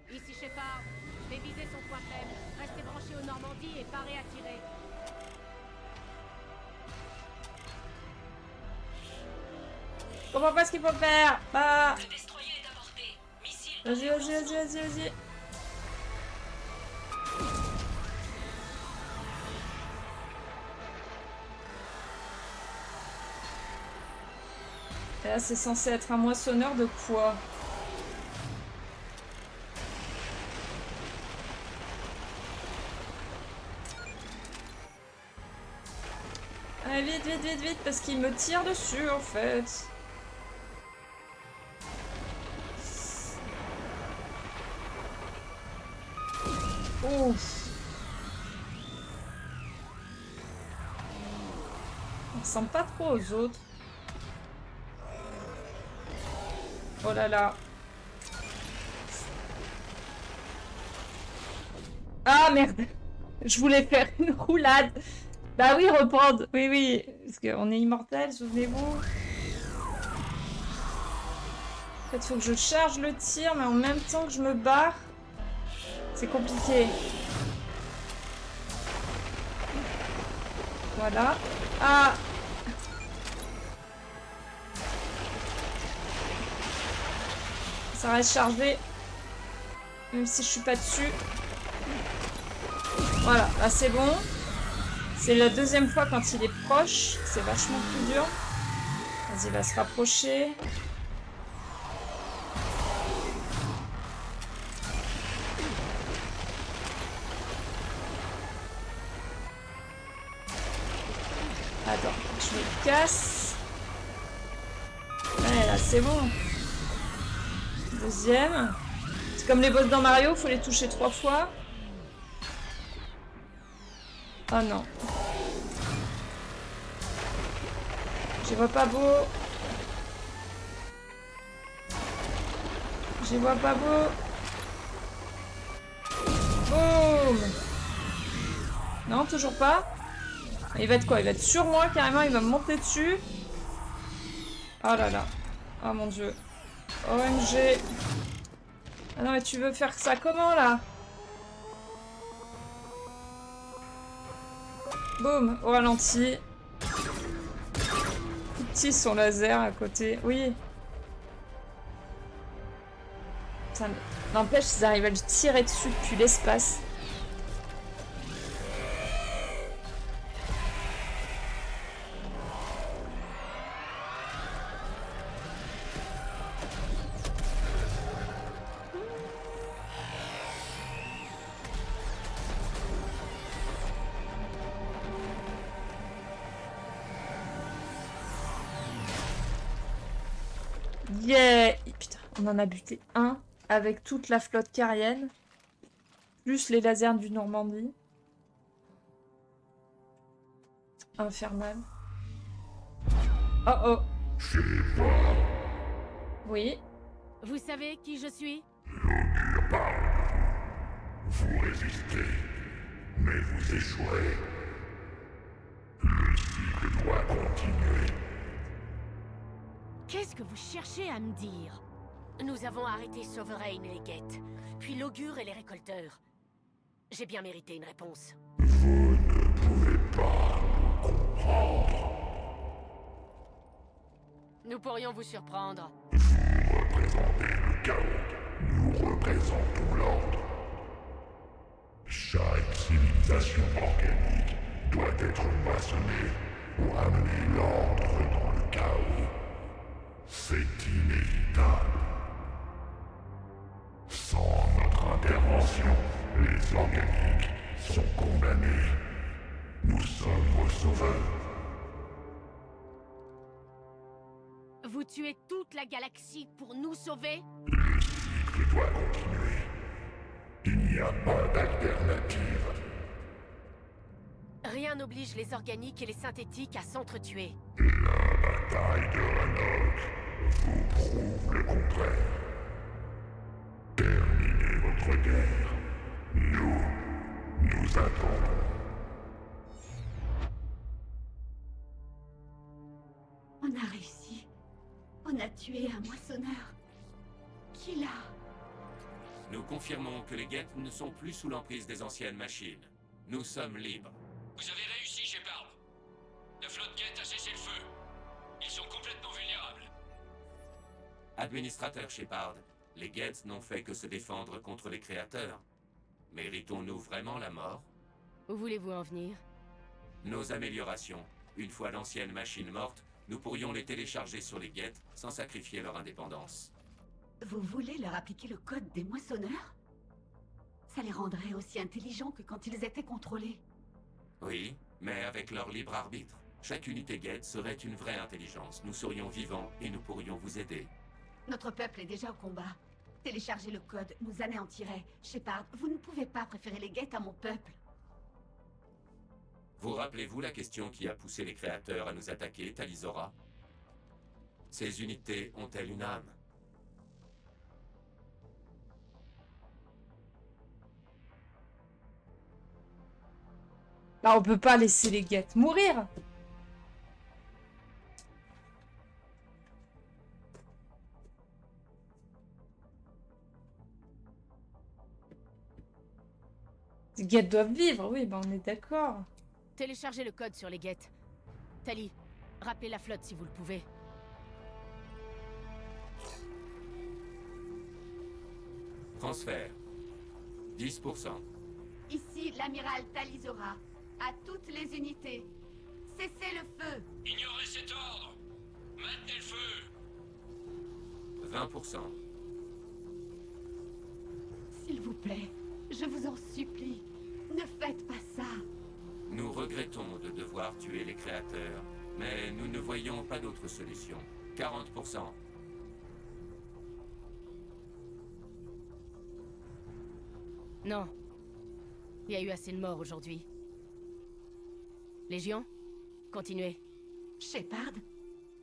Ici Shepard, je vais viser son point faible. Restez branchés au Normandie et parez à tirer. Je comprends pas ce qu'il faut faire. Bah. Le destroyer est à portée. Missile. Vas-y, vas-y, vas-y, vas-y, vas-y. Et là, c'est censé être un moissonneur de quoi? Allez, vite, vite, vite, vite, parce qu'il me tire dessus, en fait. Ouf. On ressemble pas trop aux autres. Oh là là. Ah merde. Je voulais faire une roulade. Bah oui, reprendre. Oui, oui. Parce qu'on est immortel, souvenez-vous. En fait, faut que je charge le tir, mais en même temps que je me barre. C'est compliqué. Voilà. Ah! Ça reste chargé. Même si je suis pas dessus. Voilà, là c'est bon. C'est la deuxième fois quand il est proche. C'est vachement plus dur. Vas-y, il va se rapprocher. Attends, je me casse. Ouais, là c'est bon. Deuxième. C'est comme les boss dans Mario, faut les toucher 3 fois. Oh non. J'y vois pas beau. J'y vois pas beau. Boum. Non, toujours pas. Il va être quoi? Il va être sur moi carrément, il va me monter dessus. Oh là là. Oh mon dieu. OMG. Ah non mais tu veux faire ça comment là? Boum, au ralenti. Tout petit son laser à côté. Oui. Ça n'empêche, ils arrivent à le tirer dessus depuis l'espace. Yeah! Et putain, on en a buté un avec toute la flotte carienne. Plus les lasers du Normandie. Infernal. Oh oh. Oui. Vous savez qui je suis? Vous résistez, mais vous échouez. Le cycle doit continuer. Qu'est-ce que vous cherchez à me dire? Nous avons arrêté Sovereign et les guettes, puis l'augure et les récolteurs. J'ai bien mérité une réponse. Vous ne pouvez pas comprendre. Nous pourrions vous surprendre. Vous représentez le chaos. Nous représentons l'ordre. Chaque civilisation organique doit être moissonnée pour amener l'ordre dans le chaos. C'est inévitable. Sans notre intervention, les organiques sont condamnés. Nous sommes vos sauveurs. Vous tuez toute la galaxie pour nous sauver? Le cycle doit continuer. Il n'y a pas d'alternative. Rien n'oblige les organiques et les synthétiques à s'entretuer. La bataille de Rannoch vous prouve le contraire. Terminez votre guerre. Nous attendons. On a réussi. On a tué un moissonneur. Qui l'a? Nous confirmons que les guettes ne sont plus sous l'emprise des anciennes machines. Nous sommes libres. Vous avez réussi, Shepard. La flotte guette a cessé le feu. Ils sont complètement vulnérables. Administrateur Shepard, les guettes n'ont fait que se défendre contre les créateurs. Méritons-nous vraiment la mort? Où voulez-vous en venir? Nos améliorations, une fois l'ancienne machine morte, nous pourrions les télécharger sur les Geth sans sacrifier leur indépendance. Vous voulez leur appliquer le code des moissonneurs? Ça les rendrait aussi intelligents que quand ils étaient contrôlés. Oui, mais avec leur libre arbitre. Chaque unité Geth serait une vraie intelligence. Nous serions vivants et nous pourrions vous aider. Notre peuple est déjà au combat. Télécharger le code nous anéantirait. Shepard, vous ne pouvez pas préférer les Geth à mon peuple. Vous rappelez-vous la question qui a poussé les créateurs à nous attaquer, Talizora? Ces unités ont-elles une âme? Bah, on peut pas laisser les Geth mourir. Les Geth doivent vivre, oui, bah on est d'accord. Téléchargez le code sur les Geth. Tali, rappelez la flotte si vous le pouvez. Transfert. 10%. Ici l'amiral Talizora. À toutes les unités. Cessez le feu. Ignorez cet ordre. Maintenez le feu. 20%. S'il vous plaît, je vous en supplie, ne faites pas ça. Nous regrettons de devoir tuer les créateurs, mais nous ne voyons pas d'autre solution. 40%. Non. Il y a eu assez de morts aujourd'hui. Légion, continuez. Shepard?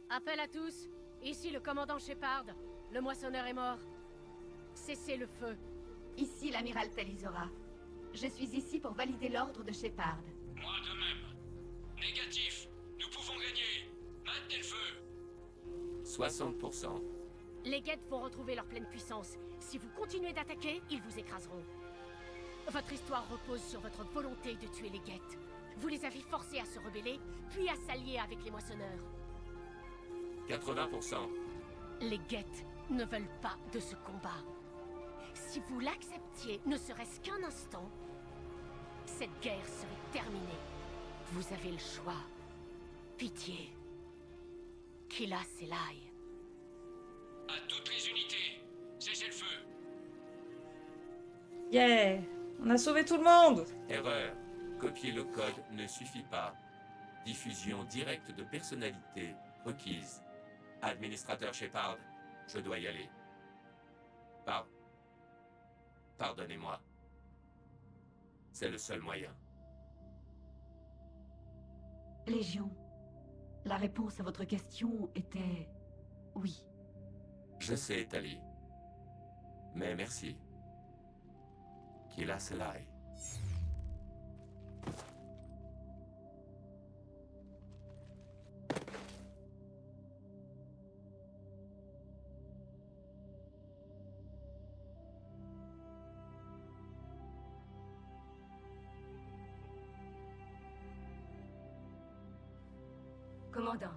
Appel à tous. Ici le commandant Shepard. Le moissonneur est mort. Cessez le feu. Ici l'amiral Talizora. Je suis ici pour valider l'ordre de Shepard. Moi de même. Négatif. Nous pouvons gagner. Maintenez le feu. 60%. Les Geth vont retrouver leur pleine puissance. Si vous continuez d'attaquer, ils vous écraseront. Votre histoire repose sur votre volonté de tuer les Geth. Vous les avez forcés à se rebeller, puis à s'allier avec les moissonneurs. 80%. Les Geth ne veulent pas de ce combat. Si vous l'acceptiez, ne serait-ce qu'un instant, cette guerre serait terminée. Vous avez le choix. Pitié. Kila Selai. À toutes les unités. Cessez le feu. Yeah! On a sauvé tout le monde! Erreur. Copier le code ne suffit pas. Diffusion directe de personnalité requise. Administrateur Shepard, je dois y aller. Pardonnez-moi. C'est le seul moyen. Légion, la réponse à votre question était... oui. Je sais, Tali. Mais merci. Kila Selai. Commandant.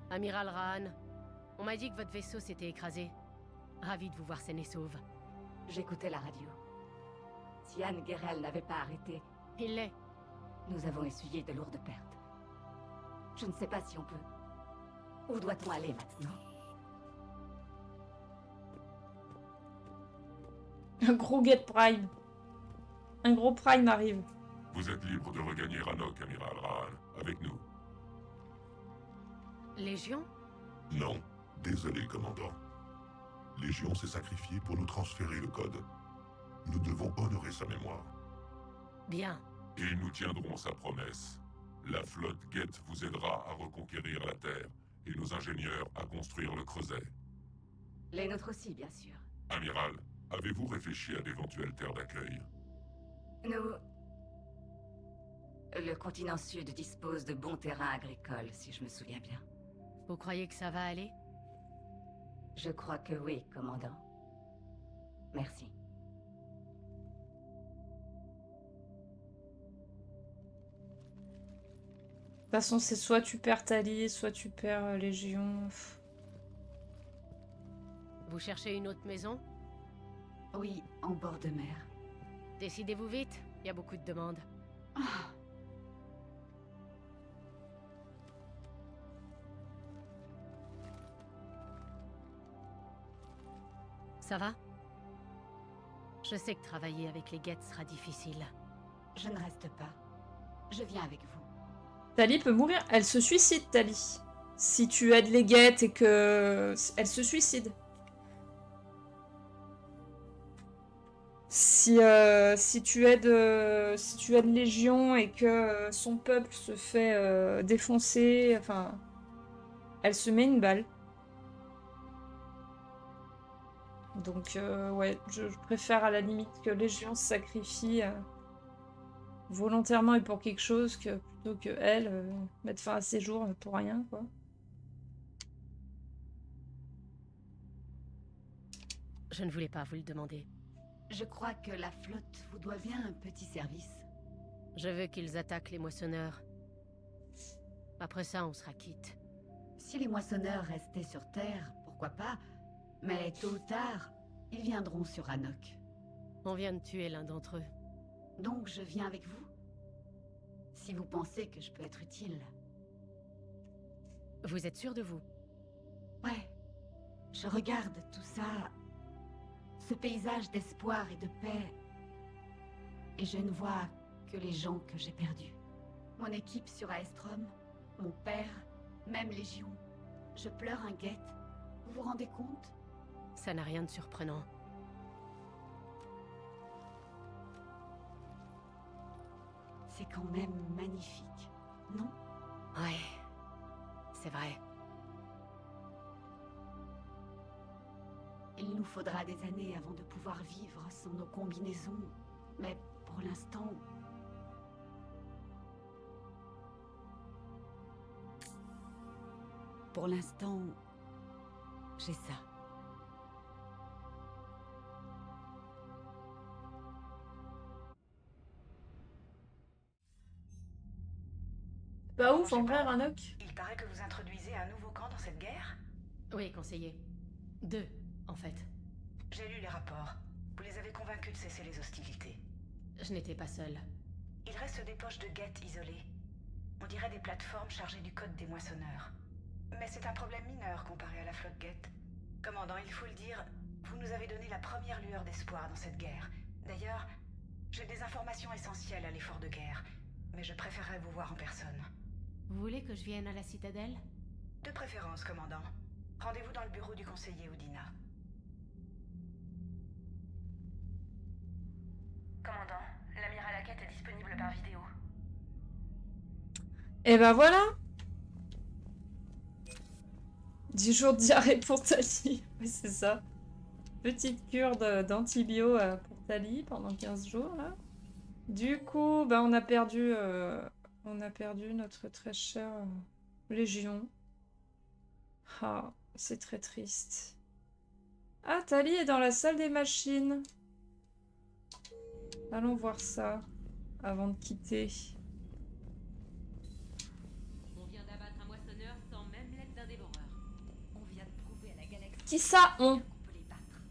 Amiral Rahan, on m'a dit que votre vaisseau s'était écrasé. Ravi de vous voir saine et sauve. J'écoutais la radio. Si Anne Guerrel n'avait pas arrêté... Il l'est. Nous avons essuyé de lourdes pertes. Je ne sais pas si on peut... Où doit-on aller maintenant? Un gros Geth Prime. Un gros Prime arrive. Vous êtes libre de regagner Rannoch, amiral Rahan, avec nous. Légion? Non, désolé, commandant. Légion s'est sacrifiée pour nous transférer le code. Nous devons honorer sa mémoire. Bien. Et nous tiendrons sa promesse. La flotte Geth vous aidera à reconquérir la Terre, et nos ingénieurs à construire le creuset. Les nôtres aussi, bien sûr. Amiral, avez-vous réfléchi à d'éventuelles terres d'accueil? Nous... Le continent sud dispose de bons terrains agricoles, si je me souviens bien. Vous croyez que ça va aller? Je crois que oui, commandant. Merci. De toute façon, c'est soit tu perds Tali, soit tu perds Légion. Vous cherchez une autre maison? Oui, en bord de mer. Décidez-vous vite, il y a beaucoup de demandes. Ça va? Je sais que travailler avec les Geth sera difficile. Je ne reste pas. Je viens avec vous. Tali peut mourir. Elle se suicide, Tali. Si tu aides les Geth et que... Elle se suicide. Si tu aides Légion et que son peuple se fait défoncer, enfin... Elle se met une balle. Donc, ouais, je préfère à la limite que Légion se sacrifie volontairement et pour quelque chose que plutôt que elle mettre fin à ses jours pour rien, quoi. Je ne voulais pas vous le demander. Je crois que la flotte vous doit bien un petit service. Je veux qu'ils attaquent les moissonneurs. Après ça, on sera quitte. Si les moissonneurs restaient sur Terre, pourquoi pas? Mais tôt ou tard, ils viendront sur Anok. On vient de tuer l'un d'entre eux. Donc je viens avec vous? Si vous pensez que je peux être utile. Vous êtes sûr de vous? Ouais. Je regarde tout ça... Ce paysage d'espoir et de paix... Et je ne vois que les gens que j'ai perdus. Mon équipe sur Aestrom, mon père, même Légion. Je pleure un Geth. Vous vous rendez compte? Ça n'a rien de surprenant. C'est quand même magnifique, non? Ouais, c'est vrai. Il nous faudra des années avant de pouvoir vivre sans nos combinaisons, mais pour l'instant... Pour l'instant, j'ai ça. Pas ouf, en vrai, Ranok. Il paraît que vous introduisez un nouveau camp dans cette guerre? Oui, conseiller. 2, en fait. J'ai lu les rapports. Vous les avez convaincus de cesser les hostilités. Je n'étais pas seule. Il reste des poches de Geth isolées. On dirait des plateformes chargées du code des moissonneurs. Mais c'est un problème mineur comparé à la flotte Geth. Commandant, il faut le dire, vous nous avez donné la première lueur d'espoir dans cette guerre. D'ailleurs, j'ai des informations essentielles à l'effort de guerre, mais je préférerais vous voir en personne. Vous voulez que je vienne à la citadelle? De préférence, commandant. Rendez-vous dans le bureau du conseiller Udina. Commandant, l'amiral Hackett est disponible par vidéo. Et ben voilà. 10 jours de diarrhée pour Tali. Oui, c'est ça. Petite cure d'antibio pour Tali pendant 15 jours, là. Du coup, bah, on a perdu notre très chère Légion. Ah, c'est très triste. Ah, Tali est dans la salle des machines. Allons voir ça avant de quitter. On vient d'abattre un moissonneur sans même l'aide d'un dévoreur. On vient de prouver à la galaxie... Qui ça, on? qu'on peut les battre.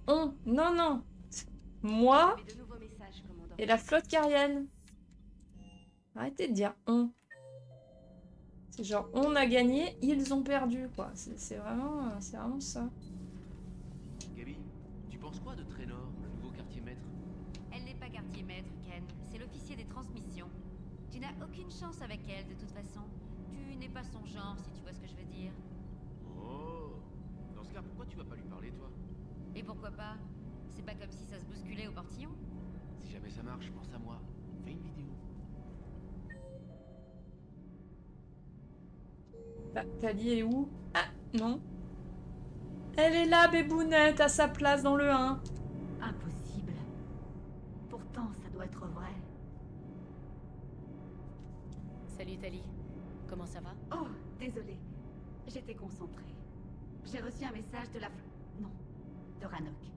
On? Non, non. Moi Vous avez de nouveaux messages, commandant. et la flotte carienne. Arrêtez de dire on. C'est genre on a gagné, ils ont perdu, quoi. C'est vraiment ça. Gabi, tu penses quoi de Traynor, le nouveau quartier maître? Elle n'est pas quartier maître, Ken. C'est l'officier des transmissions. Tu n'as aucune chance avec elle, de toute façon. Tu n'es pas son genre, si tu vois ce que je veux dire. Oh, dans ce cas, pourquoi tu vas pas lui parler, toi? Et pourquoi pas? C'est pas comme si ça se bousculait au portillon. Si jamais ça marche, pense à moi. Fais une vidéo. Bah, Tali est où? Ah, non. Elle est là, Bébounette, à sa place dans le 1. Impossible. Pourtant, ça doit être vrai. Salut Tali. Comment ça va? Oh, désolée. J'étais concentrée. J'ai reçu un message de la... Non, de Ranok.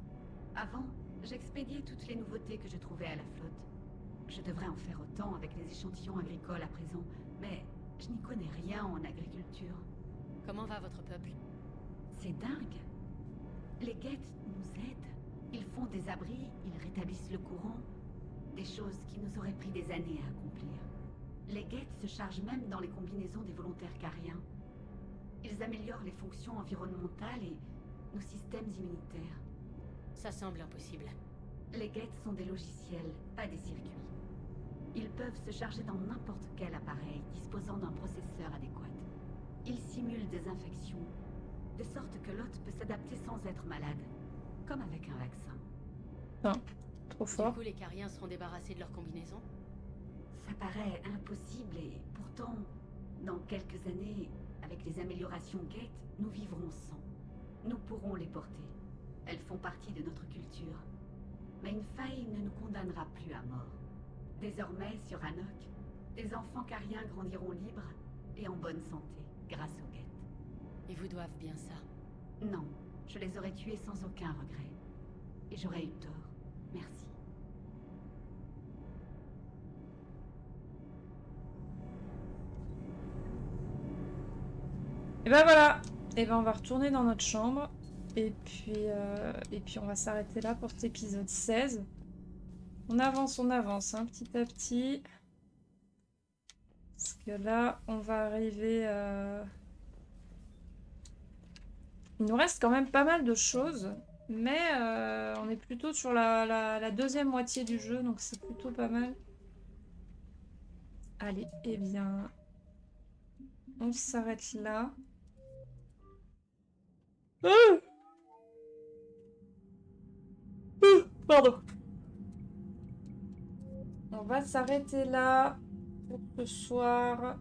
Avant, j'expédiais toutes les nouveautés que je trouvais à la flotte. Je devrais en faire autant avec les échantillons agricoles à présent, mais je n'y connais rien en agriculture. Comment va votre peuple? C'est dingue. Les Geth nous aident. Ils font des abris, ils rétablissent le courant. Des choses qui nous auraient pris des années à accomplir. Les Geth se chargent même dans les combinaisons des volontaires cariens. Ils améliorent les fonctions environnementales et nos systèmes immunitaires. Ça semble impossible. Les guettes sont des logiciels, pas des circuits. Ils peuvent se charger dans n'importe quel appareil disposant d'un processeur adéquat. Ils simulent des infections, de sorte que l'hôte peut s'adapter sans être malade, comme avec un vaccin. Non, trop fort. Du coup, les Cariens seront débarrassés de leur combinaison? Ça paraît impossible et pourtant, dans quelques années, avec les améliorations Geth, nous vivrons sans. Nous pourrons les porter. Elles font partie de notre culture. Mais une faille ne nous condamnera plus à mort. Désormais, sur Anok, des enfants Cariens grandiront libres et en bonne santé, grâce aux Geth. Ils vous doivent bien ça. Non, je les aurais tués sans aucun regret. Et j'aurais eu tort. Merci. Et ben voilà. Et ben on va retourner dans notre chambre. Et puis on va s'arrêter là pour cet épisode 16. On avance, hein, petit à petit. Parce que là, on va arriver... Il nous reste quand même pas mal de choses. Mais on est plutôt sur la deuxième moitié du jeu, donc c'est plutôt pas mal. Allez, eh bien... On s'arrête là. Pardon. On va s'arrêter là pour ce soir.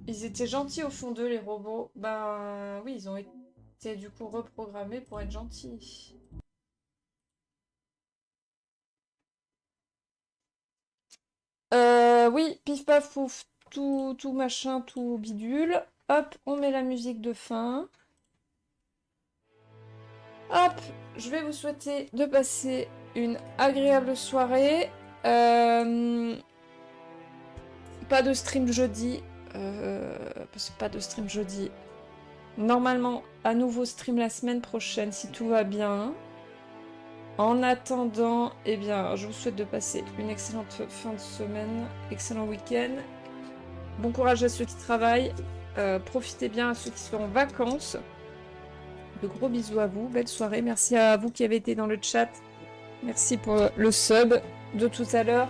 Ils étaient gentils au fond d'eux, les robots. Ben oui, ils ont été du coup reprogrammés pour être gentils. Oui, pif paf pouf, tout machin, tout bidule. Hop, on met la musique de fin. Hop, je vais vous souhaiter de passer une agréable soirée. Pas de stream jeudi. Parce que pas de stream jeudi. Normalement, à nouveau stream la semaine prochaine si tout va bien. En attendant, eh bien, je vous souhaite de passer une excellente fin de semaine, excellent week-end. Bon courage à ceux qui travaillent. Profitez bien à ceux qui sont en vacances. De gros bisous à vous. Belle soirée. Merci à vous qui avez été dans le chat. Merci pour le sub de tout à l'heure.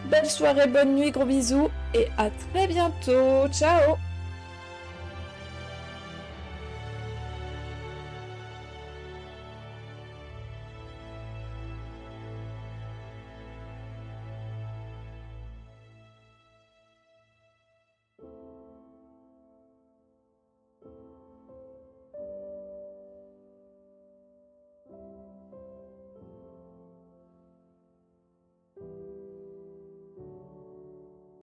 Belle soirée, bonne nuit, gros bisous. Et à très bientôt. Ciao!